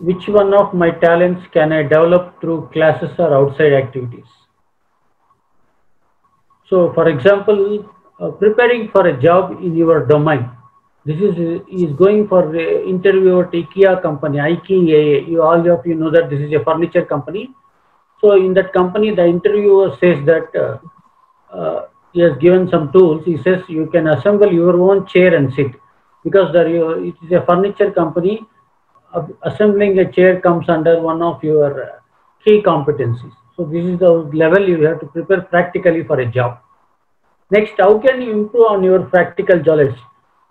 [SPEAKER 4] Which one of my talents can I develop through classes or outside activities? So for example, preparing for a job in your domain. This is going for an interview at IKEA company, IKEA. All of you know that this is a furniture company. So in that company, the interviewer says that he has given some tools. He says you can assemble your own chair and sit, because it is a furniture company. Assembling a chair comes under one of your key competencies. So this is the level you have to prepare practically for a job. Next, how can you improve on your practical knowledge?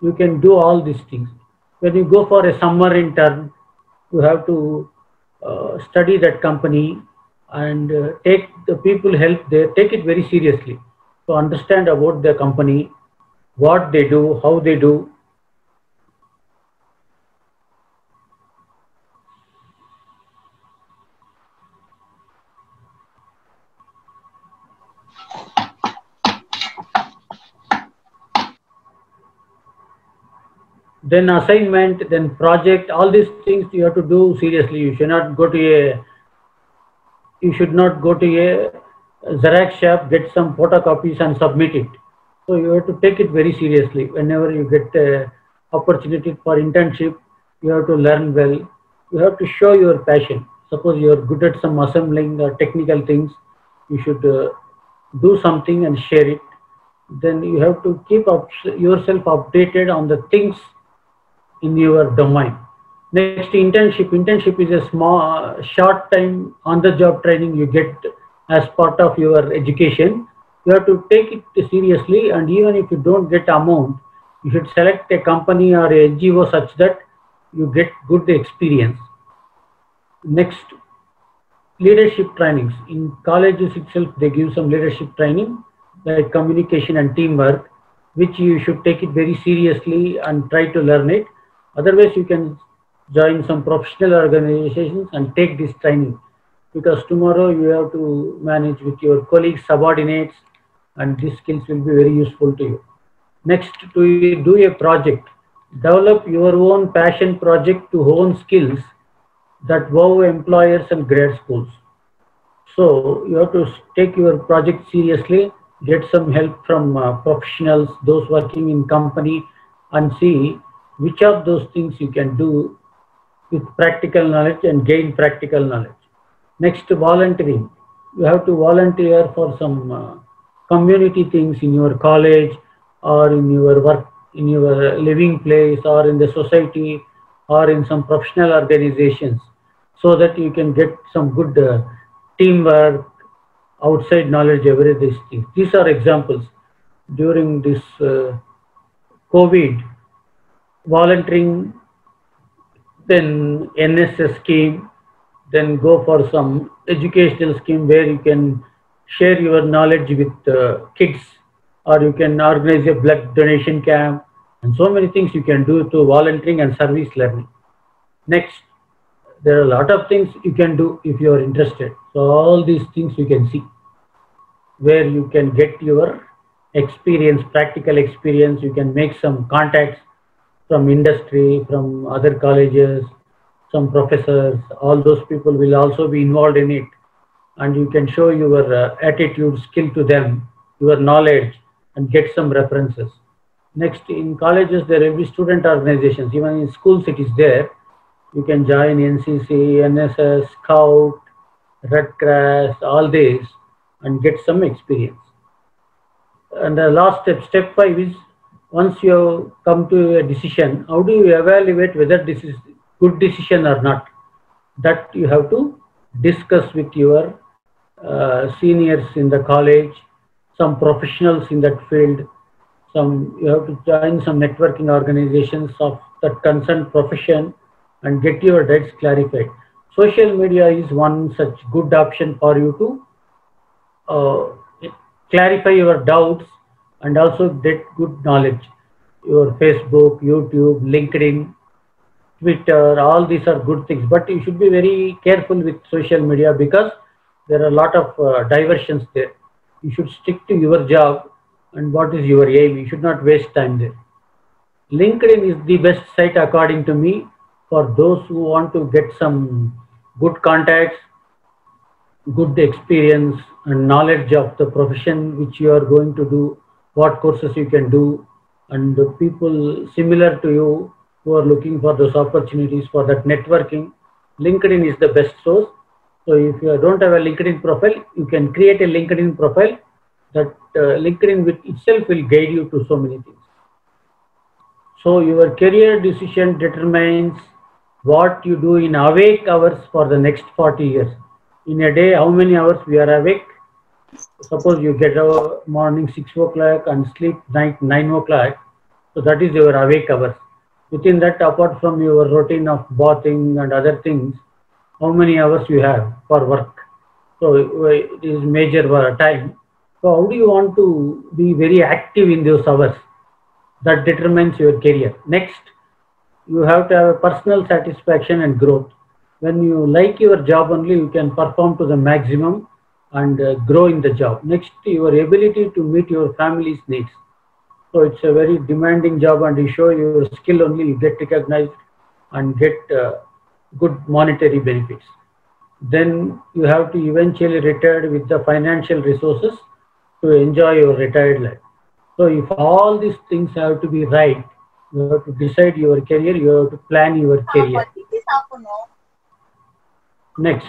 [SPEAKER 4] You can do all these things. When you go for a summer intern, you have to study that company and take the people help there, take it very seriously. To understand about the company, what they do, how they do. Then assignment, then project, all these things you have to do seriously. You should not go to a Xerox shop, get some photocopies and submit it. So you have to take it very seriously. Whenever you get an opportunity for internship, you have to learn well. You have to show your passion. Suppose you are good at some assembling or technical things, you should do something and share it. Then you have to keep yourself updated on the things in your domain. Next, internship. Internship is a small, short time on-the-job training you get as part of your education. You have to take it seriously, and even if you don't get amount, you should select a company or a NGO such that you get good experience. Next, leadership trainings. In colleges itself, they give some leadership training like communication and teamwork, which you should take it very seriously and try to learn it. Otherwise, you can join some professional organizations and take this training, because tomorrow you have to manage with your colleagues, subordinates, and these skills will be very useful to you. Next, to do a project. Develop your own passion project to hone skills that wow employers and grad schools. So you have to take your project seriously, get some help from professionals, those working in company, and see which of those things you can do with practical knowledge and gain practical knowledge. Next, volunteering. You have to volunteer for some community things in your college or in your work, in your living place or in the society or in some professional organizations, so that you can get some good teamwork, outside knowledge, every these things. These are examples. During this COVID, volunteering, then NSS scheme, then go for some educational scheme where you can share your knowledge with kids, or you can organize a blood donation camp, and so many things you can do to volunteering and service learning. Next, there are a lot of things you can do if you are interested. So all these things you can see where you can get your experience, practical experience. You can make some contacts from industry, from other colleges, some professors. All those people will also be involved in it, and you can show your attitude, skill to them, your knowledge, and get some references. Next, in colleges there will be student organizations. Even in schools it is there. You can join NCC, NSS, Scout, Red Cross, all these, and get some experience. And the last step, step 5 is, once you come to a decision, how do you evaluate whether this is good decision or not? That you have to discuss with your seniors in the college, some professionals in that field. You have to join some networking organizations of that concerned profession and get your rights clarified. Social media is one such good option for you to clarify your doubts and also get good knowledge. Your Facebook, YouTube, LinkedIn, Twitter, all these are good things, but you should be very careful with social media because there are a lot of diversions there. You should stick to your job and what is your aim. You should not waste time there. LinkedIn is the best site according to me for those who want to get some good contacts, good experience and knowledge of the profession which you are going to do, what courses you can do, and the people similar to you who are looking for those opportunities for that networking. LinkedIn is the best source. So if you don't have a LinkedIn profile, you can create a LinkedIn profile. That LinkedIn with itself will guide you to so many things. So your career decision determines what you do in awake hours for the next 40 years. In a day, how many hours we are awake? Suppose you get up morning 6 o'clock and sleep night 9 o'clock. So that is your awake hours. Within that, apart from your routine of bathing and other things, how many hours you have for work? So it is major time. So how do you want to be very active in those hours? That determines your career. Next, you have to have personal satisfaction and growth. When you like your job only, you can perform to the maximum and grow in the job. Next, your ability to meet your family's needs. So it's a very demanding job and you show your skill only, you get recognized and get good monetary benefits. Then you have to eventually retire with the financial resources to enjoy your retired life. So if all these things have to be right, you have to decide your career, you have to plan your career. Next.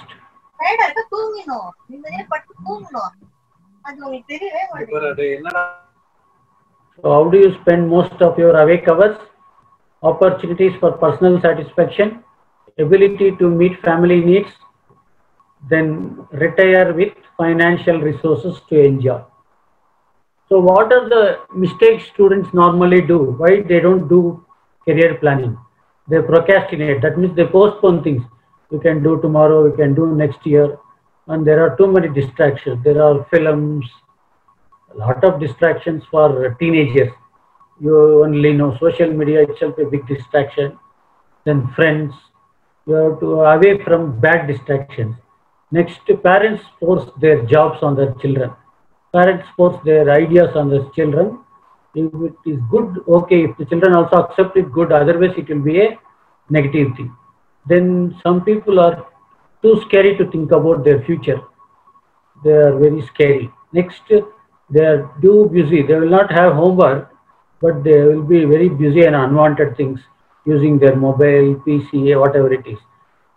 [SPEAKER 4] So how do you spend most of your awake hours? Opportunities for personal satisfaction, ability to meet family needs, then retire with financial resources to enjoy. So what are the mistakes students normally do? Why they don't do career planning? They procrastinate. That means they postpone things. We can do tomorrow, we can do next year. And there are too many distractions. There are films, a lot of distractions for teenagers. You only know social media itself a big distraction. Then friends. You have to away from bad distractions. Next, parents force their jobs on their children. Parents force their ideas on the children. If it is good, okay. If the children also accept it, good. Otherwise, it will be a negative thing. Then some people are too scary to think about their future. They are very scary. Next, they are too busy. They will not have homework, but they will be very busy and unwanted things using their mobile, PC, whatever it is.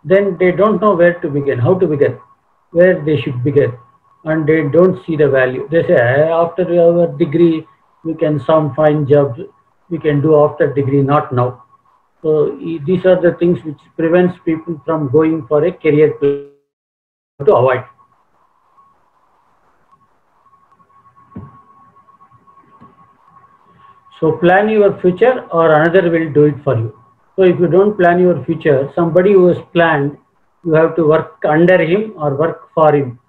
[SPEAKER 4] Then they don't know where to begin, how to begin, where they should begin, and they don't see the value. They say, after our degree, we can some fine jobs, we can do after degree, not now. So these are the things which prevents people from going for a career plan to avoid. So plan your future or another will do it for you. So if you don't plan your future, somebody who has planned, you have to work under him or work for him.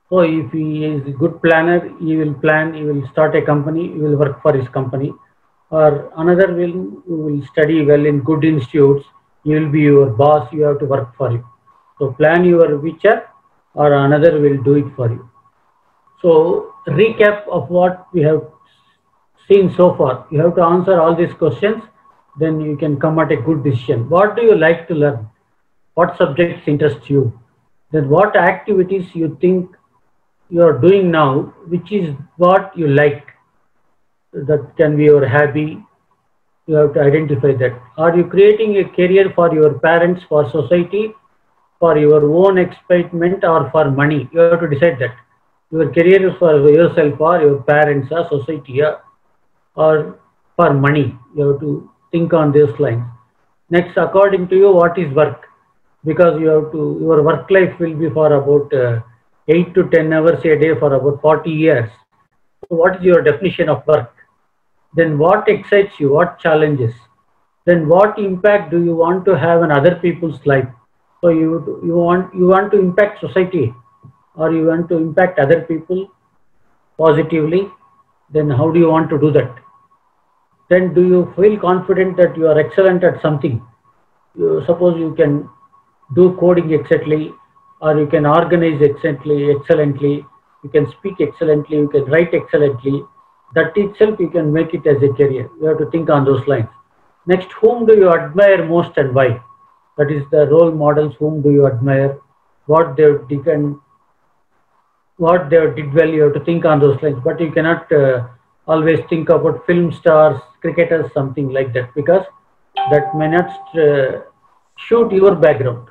[SPEAKER 4] So if he is a good planner, he will plan, he will start a company, he will work for his company. Or another will study well in good institutes, he will be your boss, you have to work for him. So plan your future or another will do it for you. So recap of what we have seen so far. You have to answer all these questions, then you can come at a good decision. What do you like to learn? What subjects interest you? Then what activities you think you are doing now, which is what you like? That can be your hobby. You have to identify that. Are you creating a career for your parents, for society, for your own excitement, or for money? You have to decide that. Your career is for yourself or your parents or society or for money. You have to think on these lines. Next, according to you, what is work? Because you have to, your work life will be for about 8 to 10 hours a day for about 40 years. So what is your definition of work? Then what excites you? What challenges? Then what impact do you want to have on other people's life? So you want to impact society or you want to impact other people positively? Then how do you want to do that? Then do you feel confident that you are excellent at something? Suppose you can do coding excellently, or you can organize excellently, you can speak excellently, you can write excellently. That itself you can make it as a career. You have to think on those lines. Next, whom do you admire most and why? That is the role models. Whom do you admire? What they did well. You have to think on those lines. But you cannot always think about film stars, cricketers, something like that, because that may not suit your background.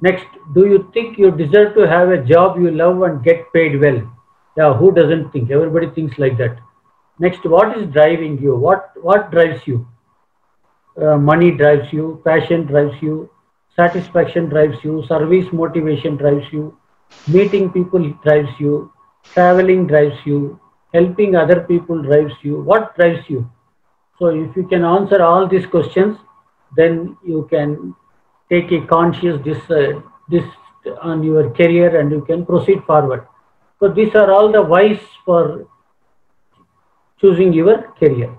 [SPEAKER 4] Next, do you think you deserve to have a job you love and get paid well? Yeah, who doesn't think? Everybody thinks like that. Next, what is driving you? What drives you? Money drives you, passion drives you, satisfaction drives you, service motivation drives you, meeting people drives you, traveling drives you, helping other people drives you. What drives you? So if you can answer all these questions, then you can take a conscious this on your career and you can proceed forward. So these are all the whys for choosing your career.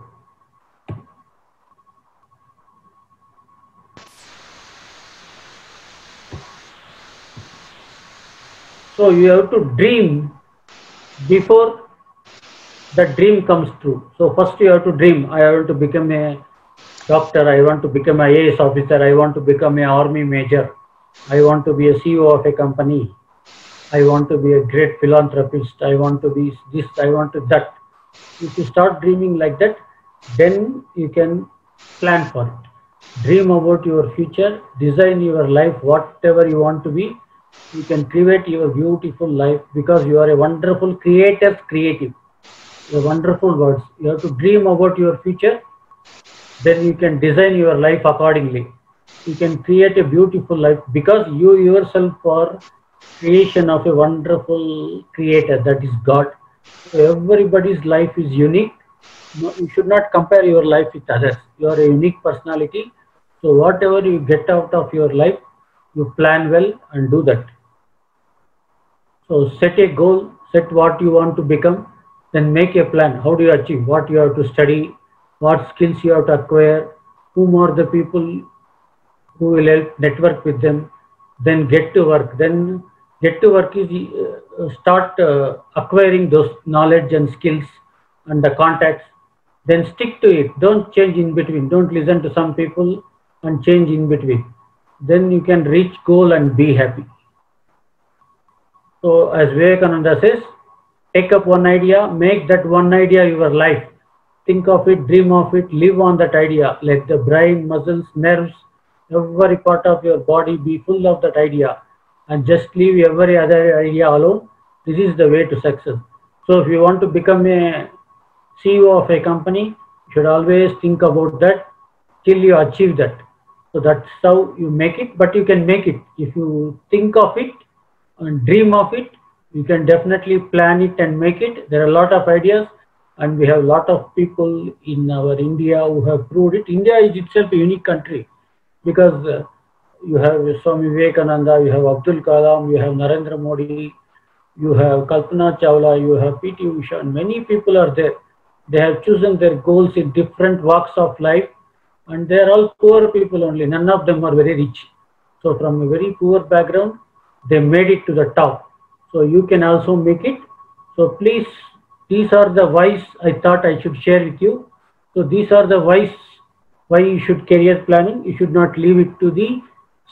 [SPEAKER 4] So you have to dream before the dream comes true. So first you have to dream. I want to become a doctor. I want to become an IAS officer. I want to become an army major. I want to be a CEO of a company. I want to be a great philanthropist. I want to be this. I want to that. If you start dreaming like that, then you can plan for it. Dream about your future. Design your life, whatever you want to be. You can create your beautiful life because you are a wonderful creator's creative. A wonderful words. You have to dream about your future. Then you can design your life accordingly. You can create a beautiful life because you yourself are creation of a wonderful creator, that is God. So everybody's life is unique. No, you should not compare your life with others. You are a unique personality. So whatever you get out of your life, you plan well and do that. So set a goal, set what you want to become, then make a plan. How do you achieve? What you have to study, what skills you have to acquire, whom are the people who will help, network with them, then get to work, then Get to work is start acquiring those knowledge and skills and the contacts. Then stick to it. Don't change in between. Don't listen to some people and change in between. Then you can reach goal and be happy. So as Vivekananda says, take up one idea, make that one idea your life. Think of it, dream of it, live on that idea. Let the brain, muscles, nerves, every part of your body be full of that idea, and just leave every other idea alone. This is the way to success. So if you want to become a CEO of a company, you should always think about that till you achieve that. So that's how you make it, but you can make it. If you think of it and dream of it, you can definitely plan it and make it. There are a lot of ideas, and we have a lot of people in our India who have proved it. India is itself a unique country because you have Swami Vivekananda, you have Abdul Kalam, you have Narendra Modi, you have Kalpana Chawla, you have P.T. Usha, and many people are there. They have chosen their goals in different walks of life, and they are all poor people only. None of them are very rich. So from a very poor background, they made it to the top. So you can also make it. So please, these are the whys I thought I should share with you. So these are the whys why you should career planning. You should not leave it to the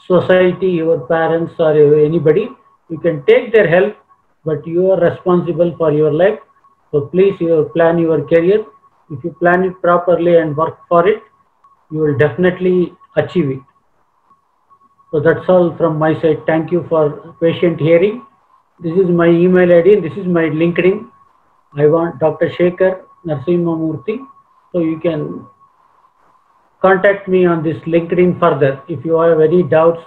[SPEAKER 4] society, your parents, or anybody. You can take their help, but you are responsible for your life. So please, you plan your career. If you plan it properly and work for it, you will definitely achieve it. So that's all from my side. Thank you for patient hearing. This is my email ID. This is my LinkedIn. I want Dr. Shekhar Narasimhamurthy. So you can contact me on this LinkedIn further. If you have any doubts,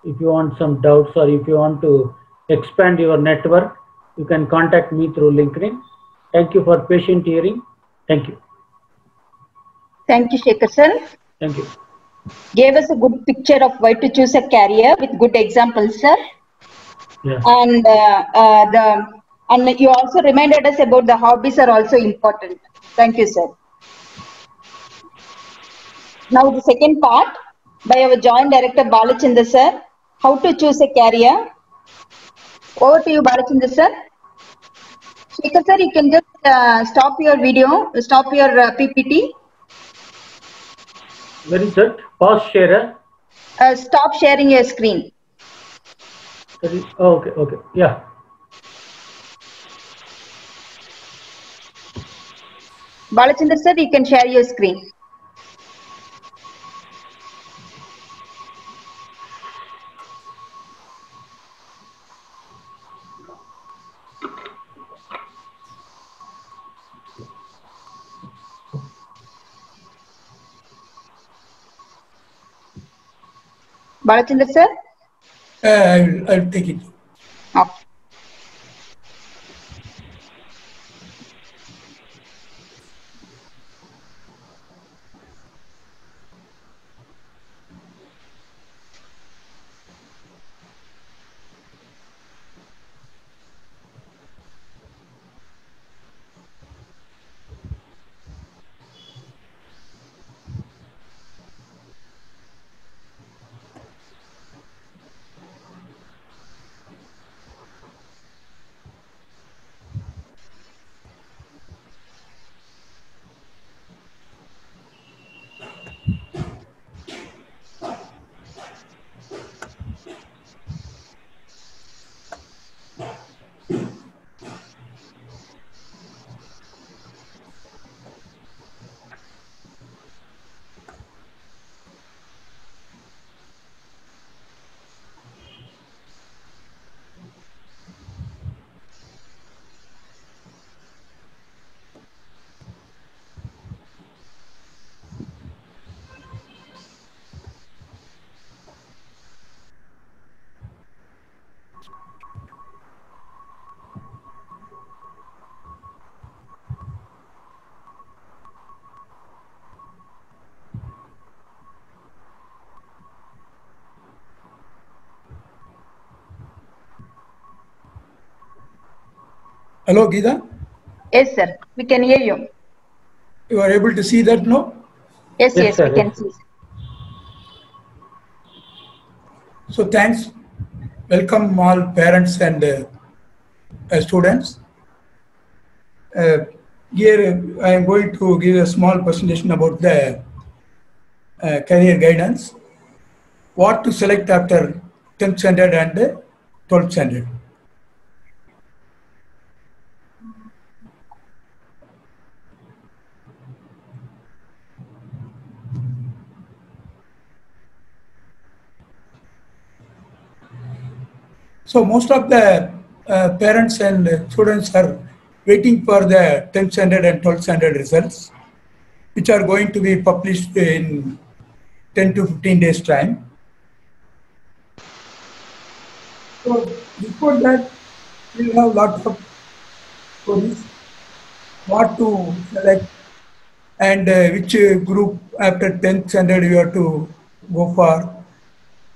[SPEAKER 4] if you want some doubts, or if you want to expand your network, you can contact me through LinkedIn. Thank you for patient hearing. Thank you.
[SPEAKER 1] Thank you, Shekhar sir.
[SPEAKER 4] Thank you.
[SPEAKER 1] Gave us a good picture of why to choose a career with good examples, sir.
[SPEAKER 4] Yeah.
[SPEAKER 1] And you also reminded us about the hobbies are also important. Thank you, sir. Now the second part by our Joint Director Balachandra sir, how to choose a career. Over to you, Balachandra sir. Shekhar sir, you can just stop your video, stop your PPT.
[SPEAKER 4] Where is that? Pause share.
[SPEAKER 1] Stop sharing your screen.
[SPEAKER 4] Okay, okay, yeah.
[SPEAKER 1] Balachandra sir, you can share your screen. Balachandra sir?
[SPEAKER 7] I'll take it.
[SPEAKER 1] Okay.
[SPEAKER 7] Hello, Geeta.
[SPEAKER 1] Yes, sir. We can hear you.
[SPEAKER 7] You are able to see that now?
[SPEAKER 1] Yes,
[SPEAKER 4] Yes,
[SPEAKER 1] yes,
[SPEAKER 4] sir,
[SPEAKER 1] we can
[SPEAKER 4] yes.
[SPEAKER 1] see.
[SPEAKER 7] So thanks welcome all parents and students. Here I am going to give a small presentation about the career guidance. What to select after 10th standard and 12th standard. So most of the parents and students are waiting for the 10th standard and 12th standard results, which are going to be published in 10 to 15 days time. So before that, we will have lot of queries, what to select and which group after 10th standard you have to go for,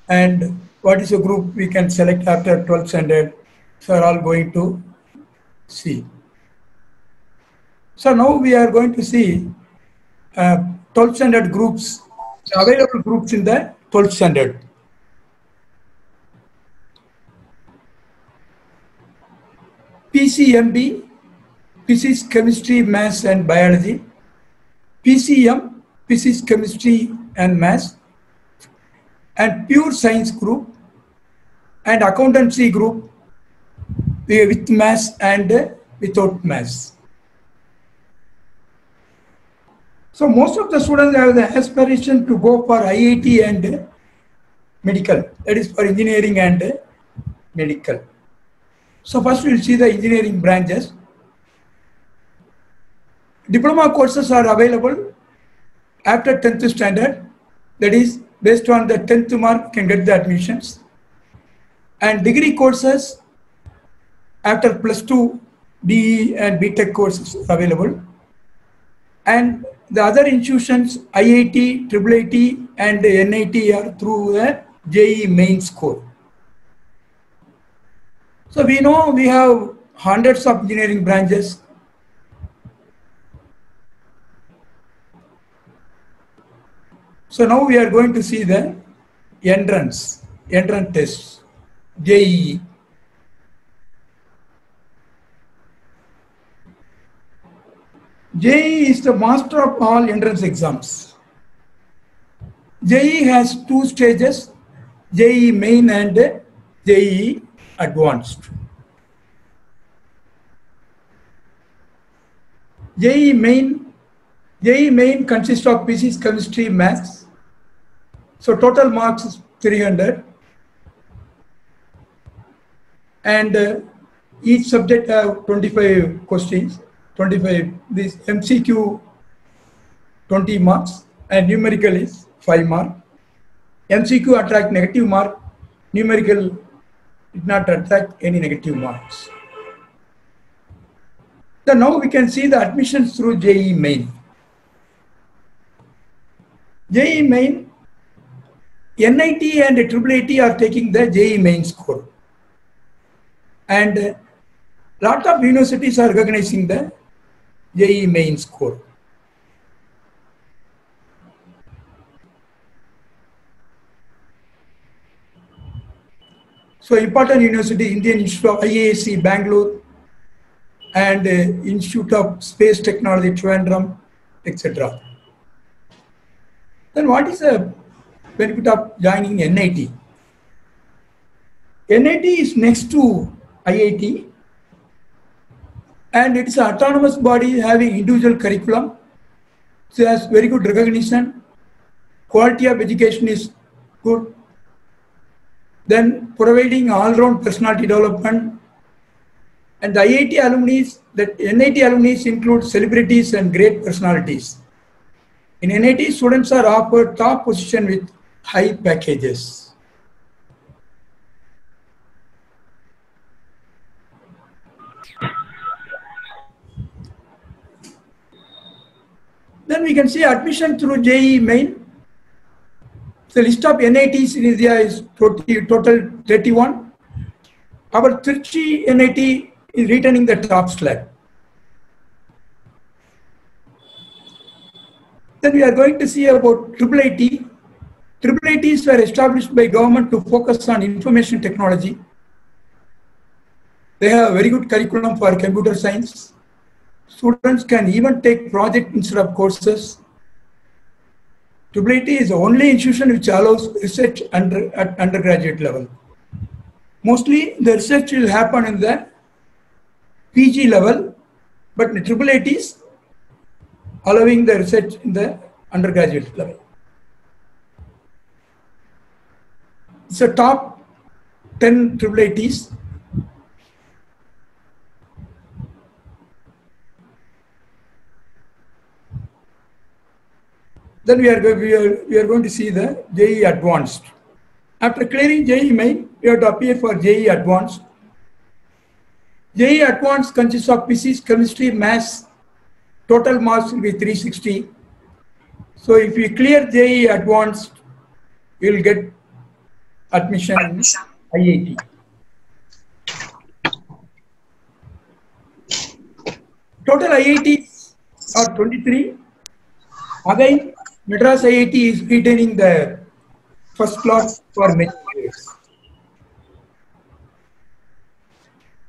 [SPEAKER 7] and what is a group we can select after 12th standard. So are all going to see. So now we are going to see 12th standard groups, available groups in the 12th standard. PCMB, Physics, Chemistry, Maths and Biology. PCM, Physics, Chemistry and Maths. And Pure Science group. And Accountancy group with Maths and without Maths. So most of the students have the aspiration to go for IIT and medical. That is for engineering and medical. So first we will see the engineering branches. Diploma courses are available after 10th standard. That is based on the 10th mark you can get the admissions. And degree courses after +2 BE and BTech courses are available. And the other institutions, IIT, IIIT and NIT are through the JEE main score. So we know we have hundreds of engineering branches. So now we are going to see the entrance tests, JEE. JEE is the master of all entrance exams. JEE has two stages, JEE main and JEE advanced. JEE main consists of physics, chemistry, maths. So total marks is 300. And each subject have 25 questions. 25, this MCQ 20 marks and numerical is 5 marks. MCQ attract negative mark, numerical did not attract any negative marks. So now we can see the admissions through JEE main. JEE main, NIT and IIIT are taking the JEE main score. And lot of universities are recognizing the JEE main score. So important university, Indian Institute of IASC, Bangalore, and Institute of Space Technology, Trivandrum, etc. Then what is the benefit of joining NIT? NIT is next to IIT. And it's an autonomous body having individual curriculum. So it has very good recognition. Quality of education is good. Then providing all-round personality development. And the IIT alumni, that NIT alumni include celebrities and great personalities. In NIT, students are offered top position with high packages. Then we can see admission through JEE main. The list of NITs in India is total 31. Our Trichy NIT is returning the top slot. Then we are going to see about IIIT. IIITs were established by government to focus on information technology. They have a very good curriculum for computer science. Students can even take project instead of courses. IIIT is the only institution which allows research at undergraduate level. Mostly the research will happen in the PG level, but the IIIT is allowing the research in the undergraduate level. It's a top 10 IIITs. Then we are going to see the JEE Advanced. After clearing JEE Main, you have to appear for JEE Advanced. JEE Advanced consists of physics, chemistry, maths. Total marks will be 360. So if you clear JEE Advanced, you will get admission in IIT. Total IITs are 23. Again, Madras IIT is retaining the first slot for many years.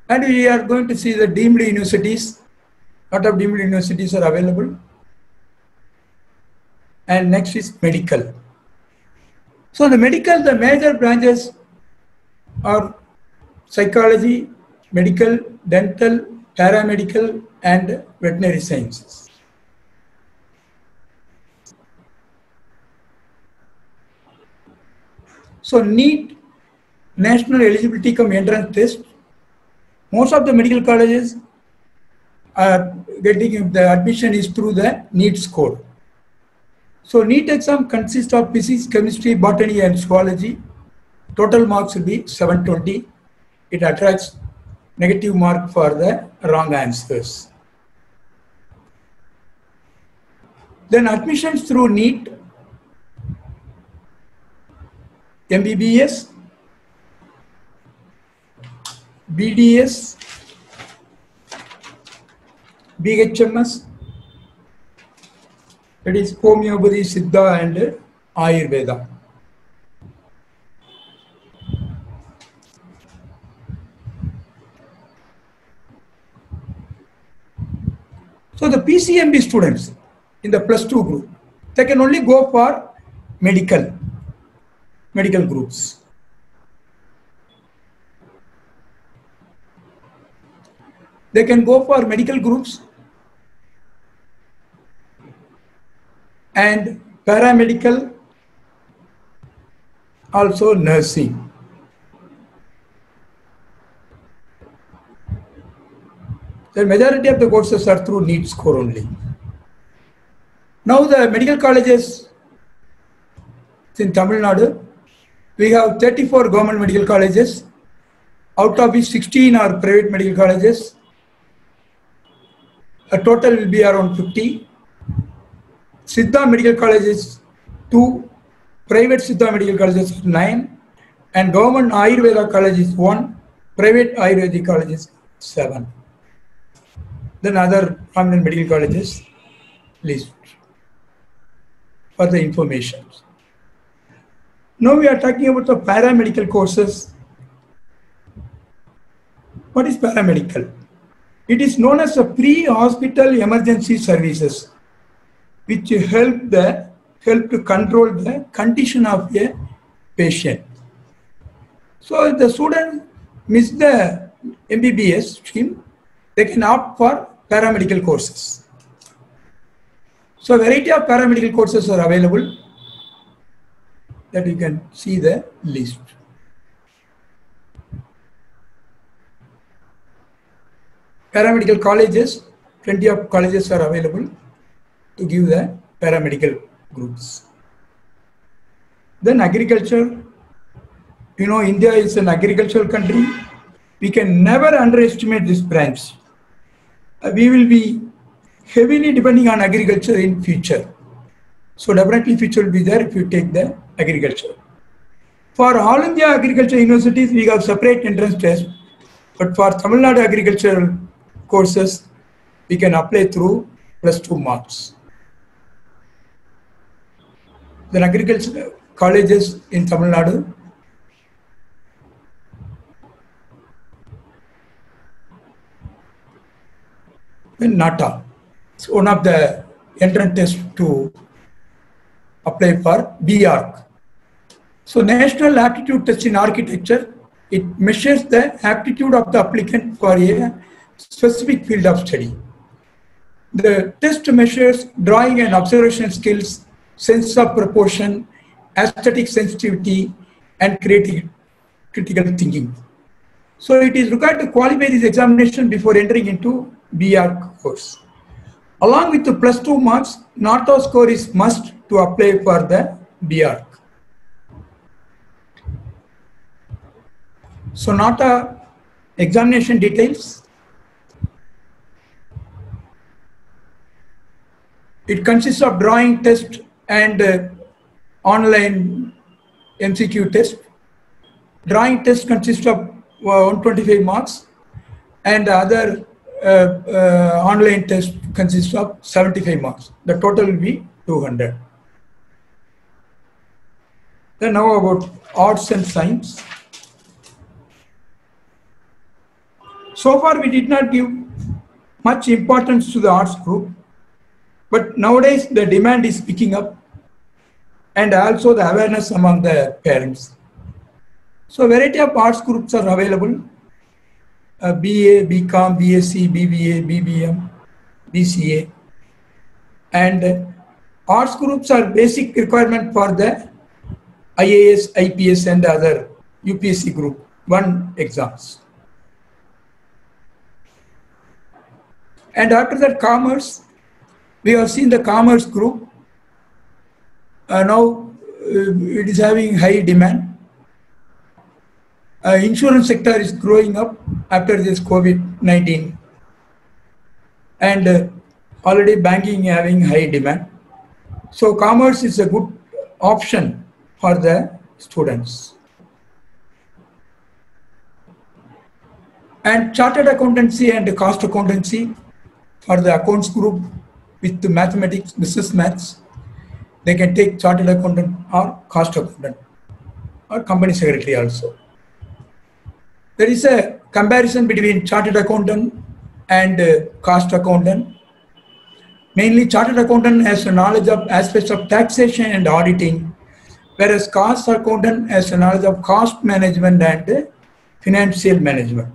[SPEAKER 7] And we are going to see the deemed universities. A lot of deemed universities are available. And next is medical. So the medical, the major branches are psychology, medical, dental, paramedical, and veterinary sciences. So NEET, National Eligibility Cum Entrance Test, most of the medical colleges are getting the admission is through the NEET score. So NEET exam consists of physics, chemistry, botany, and zoology. Total marks will be 720. It attracts negative mark for the wrong answers. Then admissions through NEET, MBBS, BDS, BHMS, that is homeopathy, Siddha, and Ayurveda. So the PCMB students in the +2 group, they can only go for medical groups. They can go for medical groups and paramedical, also nursing. The majority of the courses are through NEET score only. Now the medical colleges in Tamil Nadu, we have 34 government medical colleges, out of which 16 are private medical colleges. A total will be around 50. Siddha medical colleges 2, private Siddha medical colleges 9, and government Ayurveda colleges 1, private Ayurvedic colleges 7. Then other prominent medical colleges list for the information. Now we are talking about the paramedical courses. What is paramedical? It is known as a pre-hospital emergency services, which help to control the condition of a patient. So if the student miss the MBBS stream, they can opt for paramedical courses. So a variety of paramedical courses are available, that you can see the list. Paramedical colleges, plenty of colleges are available to give the paramedical groups. Then agriculture, you know, India is an agricultural country. We can never underestimate this branch. We will be heavily depending on agriculture in future. So definitely future will be there if you take the agriculture. For all India agriculture universities, we have separate entrance test, but for Tamil Nadu agricultural courses, we can apply through +2 marks. Then agriculture, colleges in Tamil Nadu. In NATA, it's one of the entrance tests to apply for BArch. So National Aptitude Test in Architecture, it measures the aptitude of the applicant for a specific field of study. The test measures drawing and observation skills, sense of proportion, aesthetic sensitivity, and critical thinking. So it is required to qualify this examination before entering into BArch course. Along with the +2 marks, NATA score is must to apply for the BArch. So NATA examination details. It consists of drawing test and online MCQ test. Drawing test consists of 125 marks and other online test consists of 75 marks. The total will be 200. Then now about arts and science. So far we did not give much importance to the arts group, but nowadays the demand is picking up and also the awareness among the parents. So variety of arts groups are available. BA, BCom, BSc, BBA, BBM, BCA. And arts groups are basic requirement for the IAS, IPS and other UPSC group 1 exams. And after that commerce, we have seen the commerce group. Now it is having high demand. Insurance sector is growing up after this COVID-19 and already banking having high demand. So commerce is a good option for the students. And chartered accountancy and cost accountancy for the accounts group with the mathematics, business maths, they can take chartered accountant or cost accountant or company secretary also. There is a comparison between chartered accountant and cost accountant. Mainly chartered accountant has a knowledge of aspects of taxation and auditing, whereas cost accountant has a knowledge of cost management and financial management.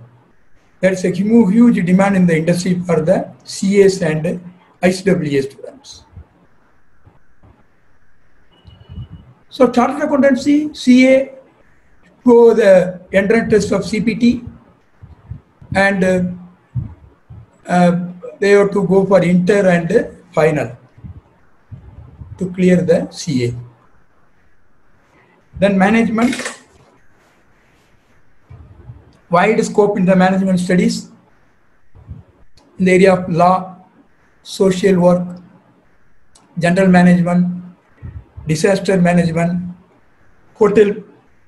[SPEAKER 7] There is a huge demand in the industry for the CAs and ICWA students. So chartered accountancy, CA, go the entrance test of CPT and they have to go for inter and final to clear the CA. Then management, wide scope in the management studies in the area of law, social work, general management, disaster management, hotel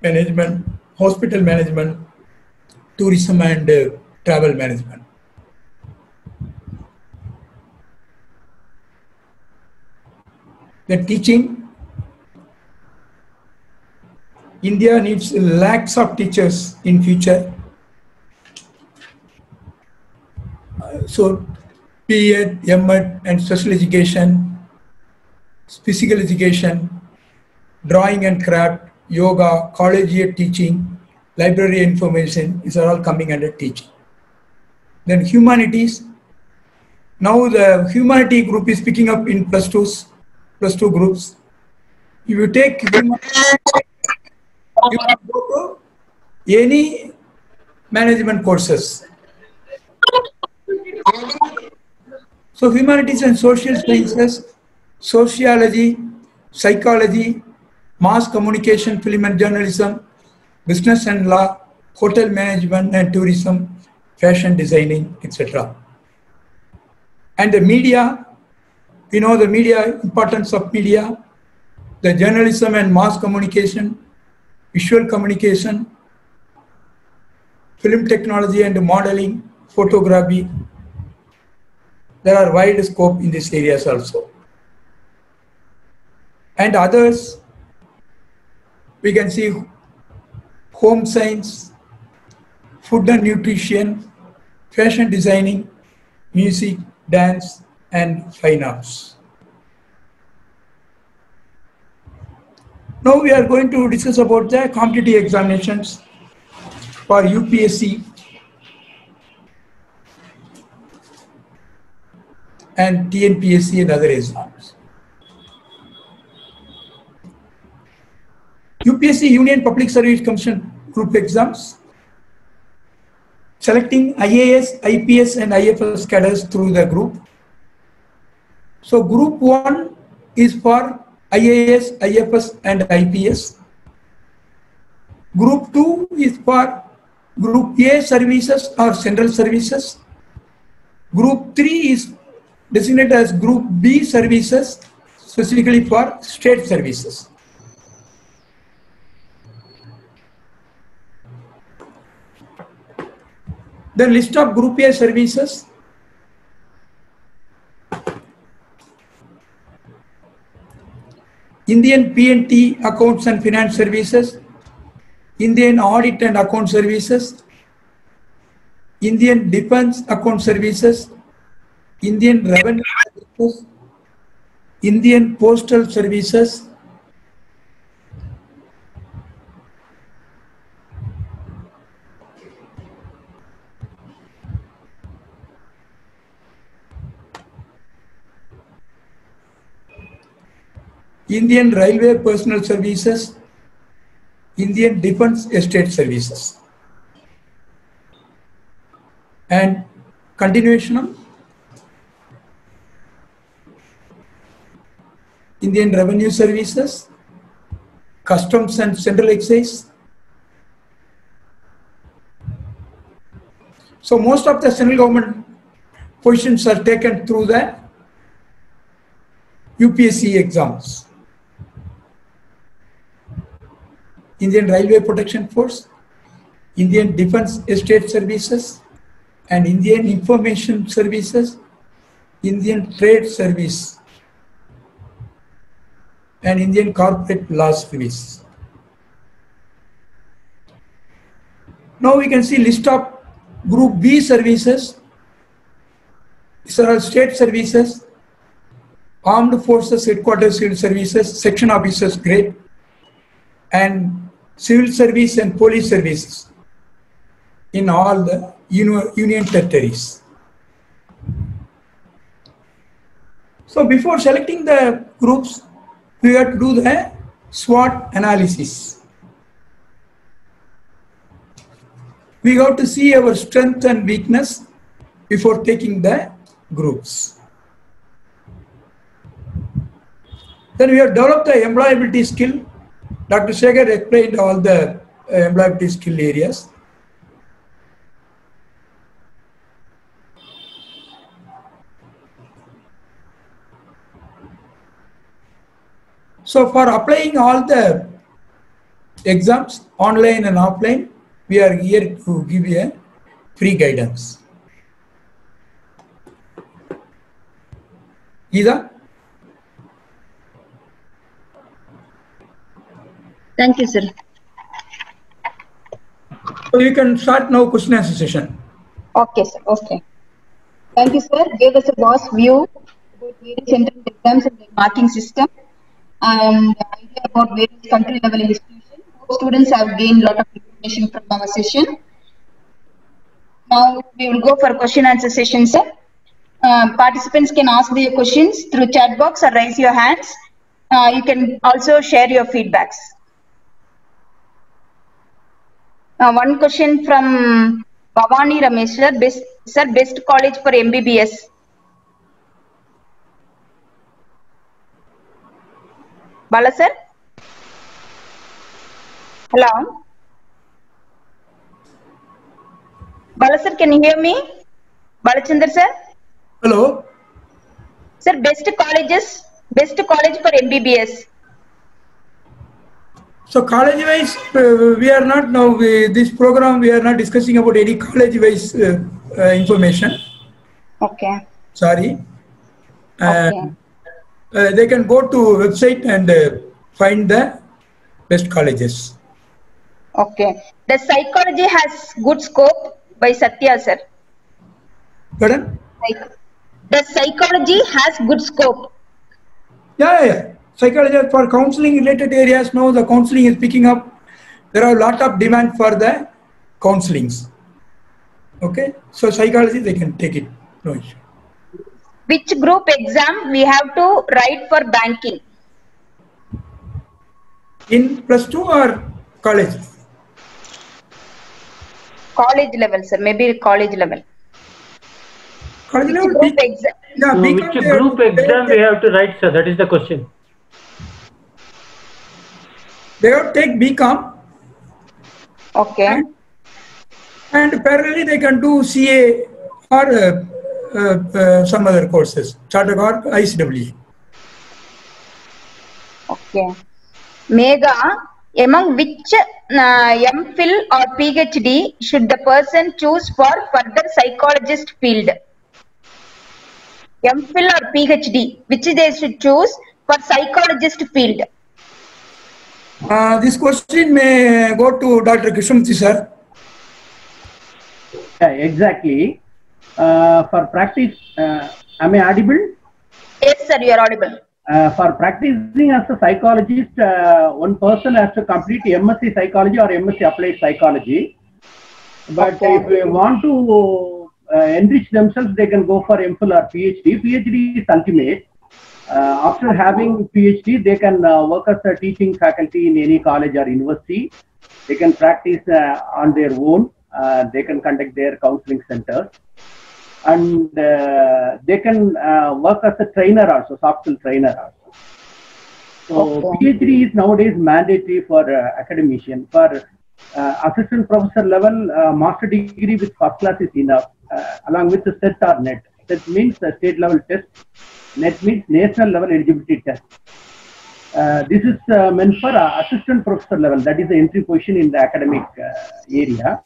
[SPEAKER 7] management, hospital management, tourism and travel management. The teaching, India needs lakhs of teachers in future. So B.Ed, M.Ed and special education, physical education, drawing and craft, yoga, collegiate teaching, library information, these are all coming under teaching. Then humanities, now the humanity group is picking up in +2 groups. If you take humanities, you can go to any management courses. So humanities and social sciences, sociology, psychology, mass communication, film and journalism, business and law, hotel management and tourism, fashion designing, etc. And the media, we know the media, importance of media, the journalism and mass communication, visual communication, film technology and modeling, photography. There are wide scope in these areas also. And others, we can see home science, food and nutrition, fashion designing, music, dance, and fine arts. Now we are going to discuss about the competitive examinations for UPSC and TNPSC and other exams. UPSC Union Public Service Commission group exams, selecting IAS, IPS and IFS cadres through the group. So group 1 is for IAS, IFS and IPS. Group 2 is for Group A services or central services. Group 3 is designated as Group B services, specifically for state services. The list of Group A services. Indian P&T Accounts and Finance Services, Indian Audit and Account Services, Indian Defense Account Services, Indian Revenue Services, Indian Postal Services, Indian Railway Personnel Services, Indian Defense Estate Services. And continuation of Indian Revenue Services, Customs and Central Excise. So most of the central government positions are taken through the UPSC exams. Indian Railway Protection Force, Indian Defense Estate Services, and Indian Information Services, Indian Trade Service, and Indian Corporate Law Service. Now we can see list of Group B services. These are all state services, Armed Forces Headquarters Civil Services, Section Officers grade, and Civil Service and Police Services in all the Union territories. So before selecting the groups, we have to do the SWOT analysis. We have to see our strength and weakness before taking the groups. Then we have developed the employability skill. Dr. Shekhar explained all the employability skill areas. So for applying all the exams, online and offline, we are here to give you a free guidance. Geeta?
[SPEAKER 1] Thank you, sir.
[SPEAKER 7] So you can start now question and answer session.
[SPEAKER 1] Okay, sir. Okay. Thank you, sir. Gave us a vast view about various central exams and their marking system, and idea about various country level institutions. Students have gained a lot of information from our session. Now we will go for question answer session, sir. Participants can ask their questions through chat box or raise your hands. You can also share your feedbacks. One question from Bhavani Ramesh, sir. Best college for MBBS. Bala sir? Hello? Bala sir, can you hear me? Balachandra sir?
[SPEAKER 7] Hello?
[SPEAKER 1] Sir, best college for MBBS.
[SPEAKER 7] So college wise, we are not now, this program, we are not discussing about any college wise information.
[SPEAKER 1] Okay.
[SPEAKER 7] Sorry.
[SPEAKER 1] Okay.
[SPEAKER 7] They can go to website and find the best colleges.
[SPEAKER 1] Okay. The psychology has good scope by Satya sir.
[SPEAKER 7] Pardon?
[SPEAKER 1] The psychology has good scope.
[SPEAKER 7] Yeah. Psychology for counseling related areas. Now the counseling is picking up. There are a lot of demand for the counselings. Okay. So psychology they can take it. No issue.
[SPEAKER 1] Which group exam we have to write for banking?
[SPEAKER 7] In +2 or college?
[SPEAKER 1] College level, sir. Maybe college level.
[SPEAKER 7] College
[SPEAKER 1] Which
[SPEAKER 7] level.
[SPEAKER 1] group exam?
[SPEAKER 7] Yeah,
[SPEAKER 4] So which group exam we have to write, sir? That is the question.
[SPEAKER 7] They have to take BCom.
[SPEAKER 1] Okay.
[SPEAKER 7] And parallelly they can do CA or some other courses, Chartered or ICWE.
[SPEAKER 1] Okay. Megha, among which MPhil or PhD should the person choose for further psychologist field? MPhil or PhD, which they should choose for psychologist field?
[SPEAKER 7] This question may go to Dr. Krishnamurthy sir.
[SPEAKER 3] Yeah, exactly. For practice, am I audible?
[SPEAKER 1] Yes, sir, you are audible.
[SPEAKER 3] For practicing as a psychologist, one person has to complete MSc Psychology or MSc Applied Psychology. But
[SPEAKER 1] Okay.
[SPEAKER 3] if they want to enrich themselves, they can go for MPhil or PhD. PhD is ultimate. After having PhD, they can work as a teaching faculty in any college or university. They can practice on their own. They can conduct their counseling centers. And they can work as a trainer also, soft skill trainer also. So
[SPEAKER 1] Okay.
[SPEAKER 3] PhD is nowadays mandatory for academician. For assistant professor level, master degree with first class is enough, along with the SET or NET. SET means the state level test. NET means national level eligibility test. This is meant for assistant professor level. That is the entry position in the academic area.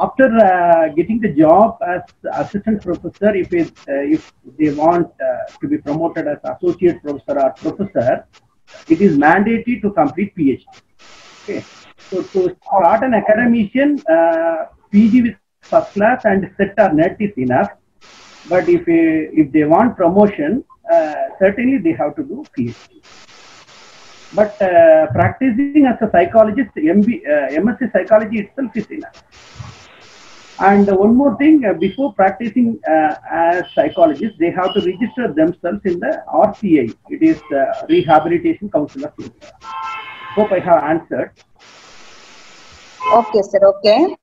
[SPEAKER 3] After getting the job as assistant professor, if they want to be promoted as associate professor or professor, it is mandatory to complete PhD. Okay. So to start an academician, PG with first class and SET or NET is enough. But if they want promotion, certainly they have to do PhD. But practicing as a psychologist, MSc Psychology itself is enough. And one more thing, before practicing as psychologists, they have to register themselves in the RCI. It is Rehabilitation Council of India. Hope I have answered.
[SPEAKER 1] Okay, sir. Okay.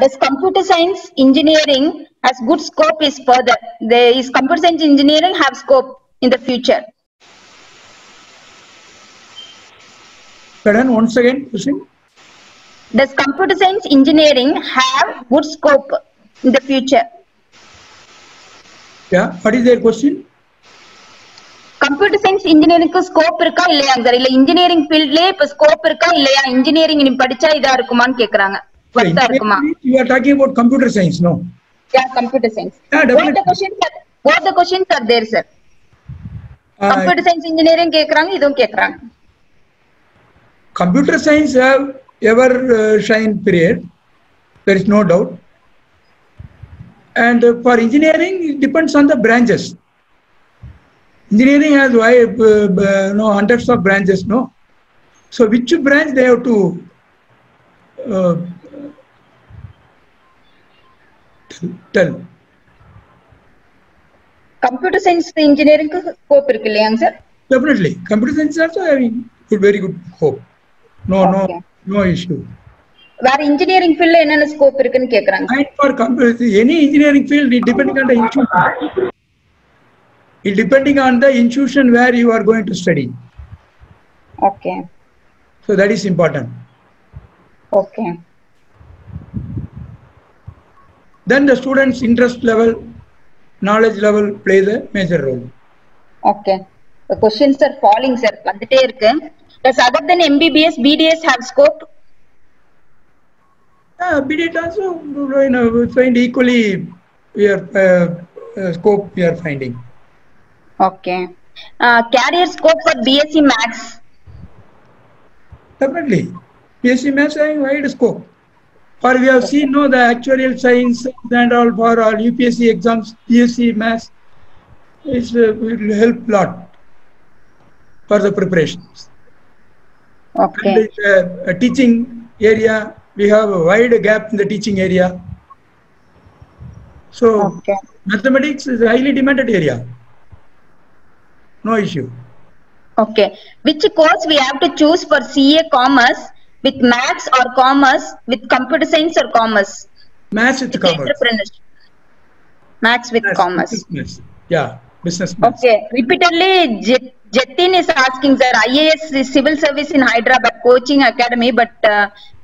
[SPEAKER 1] Does computer science engineering has good scope is further? Is computer science engineering have scope in the future?
[SPEAKER 7] Pardon, once again, question.
[SPEAKER 1] Does computer science engineering have good scope in the future?
[SPEAKER 7] Yeah, what is their question?
[SPEAKER 1] Computer science engineering scope இருக்கா இல்லையாங்க sir இல்ல engineering ஃபீல்ட்லயே இப்ப scope இருக்கா இல்லையா engineering நீ படிச்சா இதா இருக்குமான்னு கேக்குறாங்க வர்த்தா இருக்குமா
[SPEAKER 7] You are talking about computer science, no?
[SPEAKER 1] Yeah, computer science.
[SPEAKER 7] Yeah, definitely.
[SPEAKER 1] Both the questions are there, sir. Computer science engineering கேக்குறாங்க இதுவும் கேக்குறாங்க.
[SPEAKER 7] Computer science have ever shine period. There is no doubt. And for engineering, it depends on the branches. Engineering has hundreds of branches, no? So which branch they have to tell?
[SPEAKER 1] Computer science engineering scope இருக்கு இல்லையாங்க sir?
[SPEAKER 7] Definitely. Computer science is also having very good hope. No issue.
[SPEAKER 1] வேற engineering field என்னென்ன scope இருக்குன்னு கேக்குறாங்க.
[SPEAKER 7] And for any engineering field, it depending on the institution. It depending on the institution where you are going to study.
[SPEAKER 1] Okay.
[SPEAKER 7] So that is important.
[SPEAKER 1] Okay.
[SPEAKER 7] Then the students' interest level, knowledge level plays a major role.
[SPEAKER 1] Okay. The questions are falling, sir. வந்துட்டே இருக்கு. Does other than MBBS, BDS have scope?
[SPEAKER 7] BDS also find equally scope we are finding.
[SPEAKER 1] Okay. Career scope for BSc Maths?
[SPEAKER 7] Definitely. BSc Maths having wide scope. For we have seen the actuarial science and all for all UPSC exams, BSc Maths will help a lot for the preparations.
[SPEAKER 1] Okay.
[SPEAKER 7] And a teaching area, we have a wide gap in the teaching area. So
[SPEAKER 1] Okay.
[SPEAKER 7] mathematics is a highly demanded area. No issue.
[SPEAKER 1] Okay. Which course we have to choose for CA Commerce with Maths or Commerce with Computer Science or Commerce?
[SPEAKER 7] Maths with commerce.
[SPEAKER 1] Entrepreneurship. Maths with Commerce.
[SPEAKER 7] Business. Yeah, business maths.
[SPEAKER 1] Okay. Repeatedly, Jatin is asking, sir, IAS is civil service in Hyderabad coaching academy, but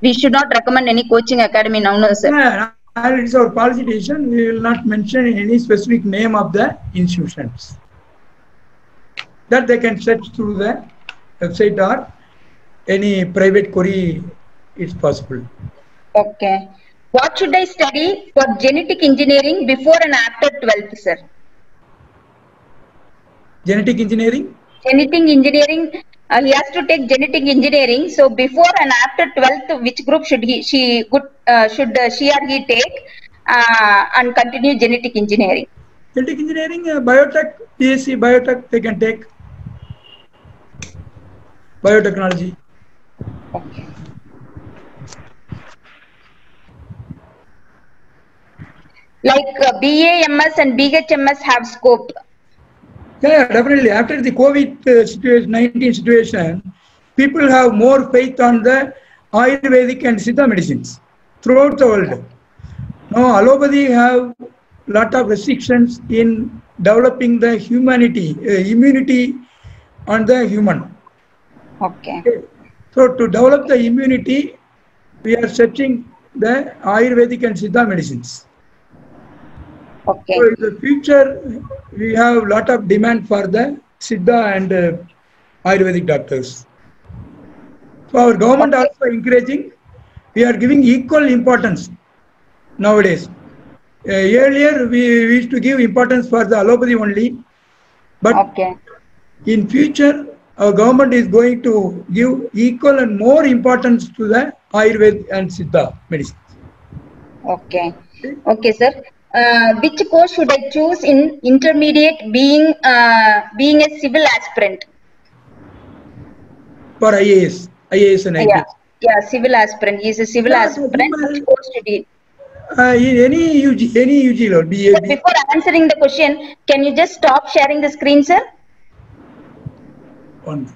[SPEAKER 1] we should not recommend any coaching academy now, no, sir.
[SPEAKER 7] Yeah, it's our policy decision. We will not mention any specific name of the institutions. That they can search through the website or any private query is possible.
[SPEAKER 1] Okay. What should I study for genetic engineering before and after 12th, sir?
[SPEAKER 7] Genetic engineering?
[SPEAKER 1] Genetic engineering, he has to take genetic engineering. So before and after 12th, which group should she or he take and continue genetic engineering?
[SPEAKER 7] Genetic engineering, biotech, BSc biotech, they can take. Biotechnology.
[SPEAKER 1] Okay. Like BAMS and BHMS have scope.
[SPEAKER 7] Yeah, definitely. After the COVID-19 situation, people have more faith on the Ayurvedic and Siddha medicines throughout the world. Now, allopathy have lot of restrictions in developing the immunity on the human.
[SPEAKER 1] Okay.
[SPEAKER 7] So, to develop the immunity, we are searching the Ayurvedic and Siddha medicines.
[SPEAKER 1] Okay.
[SPEAKER 7] So in the future, we have a lot of demand for the Siddha and Ayurvedic doctors. So our government also encouraging, we are giving equal importance nowadays. Earlier, we used to give importance for the allopathy only, but
[SPEAKER 1] Okay.
[SPEAKER 7] in future, our government is going to give equal and more importance to the Ayurveda and Siddha medicine.
[SPEAKER 1] Okay. Okay, sir. Which course should I choose in intermediate being a civil aspirant?
[SPEAKER 7] For IAS and IPS.
[SPEAKER 1] Yeah, civil aspirant. He is a civil aspirant. Which course should he?
[SPEAKER 7] Any UG or BA.
[SPEAKER 1] Sir, before answering the question, can you just stop sharing the screen, sir?
[SPEAKER 7] One.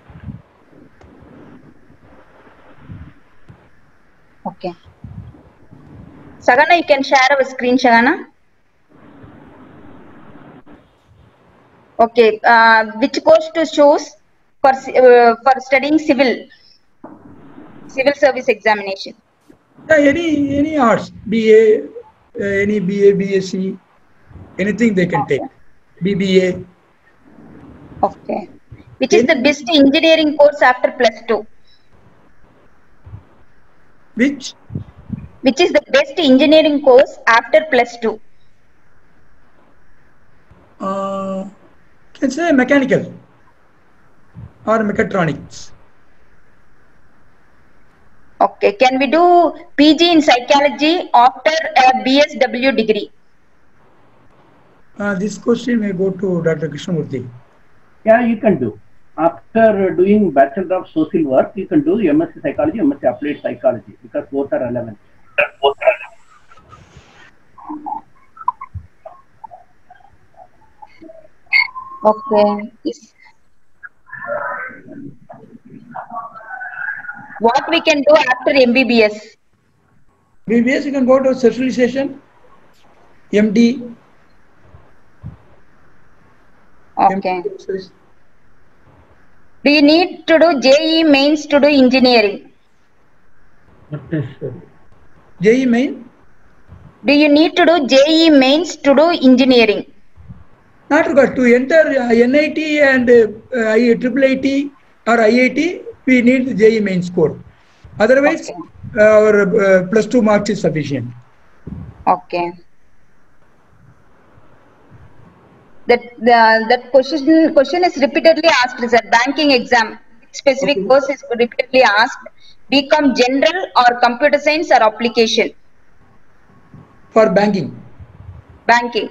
[SPEAKER 1] Okay. Sagana, you can share our screen, Sagana. Okay. Which course to choose for studying civil service examination?
[SPEAKER 7] Yeah, any arts, BA, any BA, BSc, anything they can take. BBA.
[SPEAKER 1] Okay. Which is the best engineering course after +2?
[SPEAKER 7] Which?
[SPEAKER 1] Which is the best engineering course after +2?
[SPEAKER 7] Can say mechanical or mechatronics.
[SPEAKER 1] Okay. Can we do PG in psychology after a BSW degree?
[SPEAKER 7] This question may go to Dr. Krishnamurthy.
[SPEAKER 3] Yeah, you can do. After doing Bachelor of Social Work, you can do MSc Psychology, MSc Applied Psychology, because both are relevant.
[SPEAKER 1] Okay. What we can do after MBBS?
[SPEAKER 7] BBS, you can go to specialization, MD.
[SPEAKER 1] Okay. Do you need to do JEE mains to do engineering?
[SPEAKER 4] Not necessary.
[SPEAKER 7] JEE main?
[SPEAKER 1] Do you need to do JEE mains to do engineering?
[SPEAKER 7] Not required. To enter NIT and IIT or IIT, we need the JEE main score. Otherwise,
[SPEAKER 1] Okay.
[SPEAKER 7] our +2 marks is sufficient.
[SPEAKER 1] Okay. That question is repeatedly asked, sir. Banking exam. specific course is repeatedly asked. BCom general or computer science or application?
[SPEAKER 7] For banking.
[SPEAKER 1] Banking.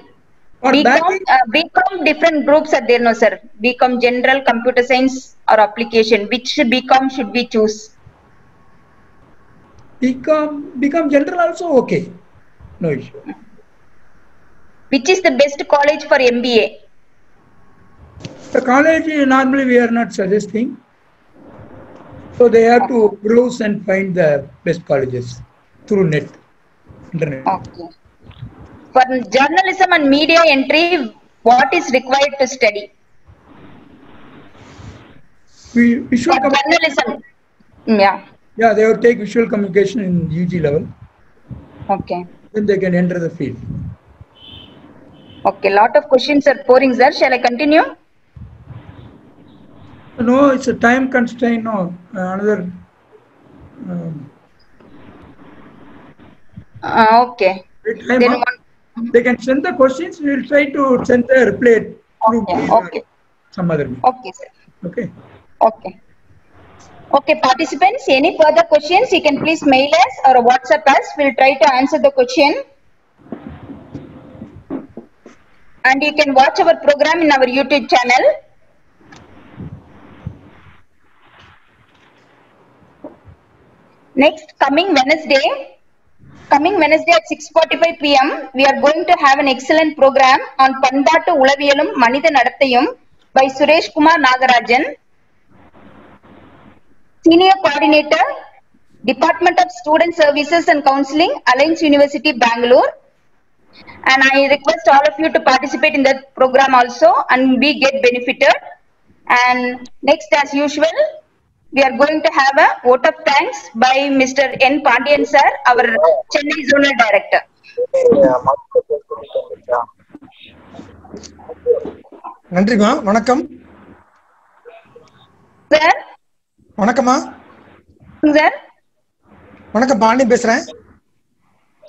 [SPEAKER 7] For banking,
[SPEAKER 1] BCom different groups are there, no sir. BCom general, computer science or application. Which BCom should we choose?
[SPEAKER 7] BCom general also okay. No issue.
[SPEAKER 1] Which is the best college for MBA?
[SPEAKER 7] The college normally we are not suggesting. So they have to browse and find the best colleges through internet.
[SPEAKER 1] Okay. For journalism and media entry, what is required to study?
[SPEAKER 7] Visual
[SPEAKER 1] for journalism. Yeah.
[SPEAKER 7] Yeah, they will take visual communication in UG level.
[SPEAKER 1] Okay.
[SPEAKER 7] Then they can enter the field.
[SPEAKER 1] Okay, lot of questions are pouring, sir. Shall I continue?
[SPEAKER 7] No, it's a time constraint. No, another.
[SPEAKER 1] Okay.
[SPEAKER 7] Then they can send the questions. We will try to send the reply through some other.
[SPEAKER 1] Okay, sir.
[SPEAKER 7] Okay.
[SPEAKER 1] Okay. Okay, participants, any further questions, you can please mail us or WhatsApp us. We'll try to answer the question. And you can watch our program in our YouTube channel. Next, coming Wednesday at 6:45 p.m., we are going to have an excellent program on Pandatu Ulaviyalum Manitha Nadathayum by Suresh Kumar Nagarajan, Senior Coordinator, Department of Student Services and Counseling, Alliance University, Bangalore. And I request all of you to participate in that program also and we get benefited. And next, as usual, we are going to have a vote of thanks by Mr. N. Pandian sir, our Chennai Zonal Director.
[SPEAKER 8] நன்றிமா. வணக்கம்.
[SPEAKER 1] Sir.
[SPEAKER 8] வணக்கம்மா.
[SPEAKER 1] Sir.
[SPEAKER 8] வணக்கம், பாண்டி பேசுறேன்.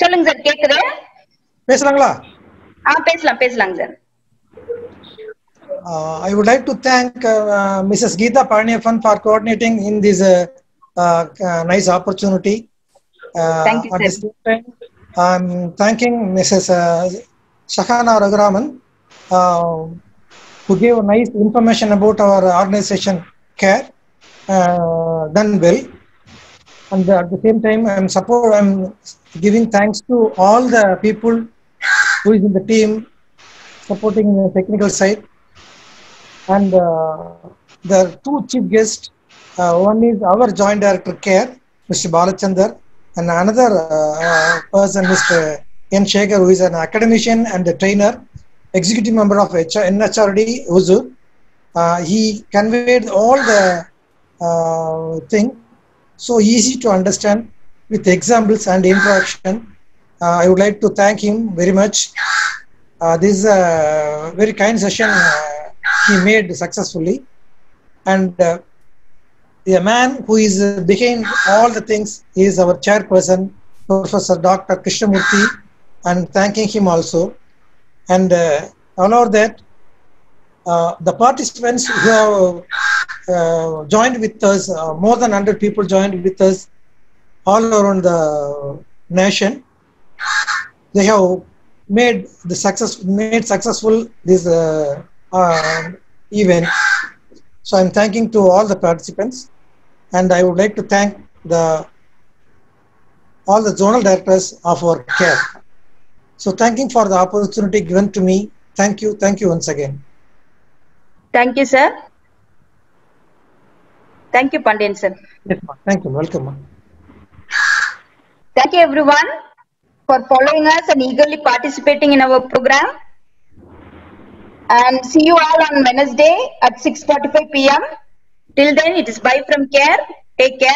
[SPEAKER 1] சொல்லுங்க sir, கேக்குது.
[SPEAKER 8] பேசலாங்களா?
[SPEAKER 1] பேசலாம் sir.
[SPEAKER 8] I would like to thank Mrs. Geeta Palaniappan for coordinating in this nice opportunity.
[SPEAKER 1] Thank you,
[SPEAKER 8] at
[SPEAKER 1] sir.
[SPEAKER 8] the same time, I'm thanking Mrs. Shahana Raghuraman, who gave a nice information about our organization CARE, done well. And at the same time, I'm giving thanks to all the people who is in the team supporting the technical side. And there are two chief guests. One is our Joint Director CARE, Mr. Balachandar, and another person, Mr. N. Shekhar, who is an academician and a trainer, executive member of NHRD, Huzur. He conveyed all the thing so easy to understand with examples and interaction. I would like to thank him very much. This is a very kind session he made successfully, and the man who is behind all the things is our chairperson, Professor Dr. Krishnamurthy, and thanking him also. And all over that, the participants who have joined with us, more than 100 people joined with us all around the nation. They have made successful this event. So I'm thanking to all the participants, and I would like to thank all the zonal directors of our CARE. So thanking for the opportunity given to me. Thank you once again.
[SPEAKER 1] Thank you, sir. Thank you, Pandian sir.
[SPEAKER 8] Yes, ma. Thank you. Welcome, ma.
[SPEAKER 1] Thank you, everyone, for following us and eagerly participating in our program. And see you all on Wednesday at 6:45 p.m. Till then, it is bye from CARE. Take care.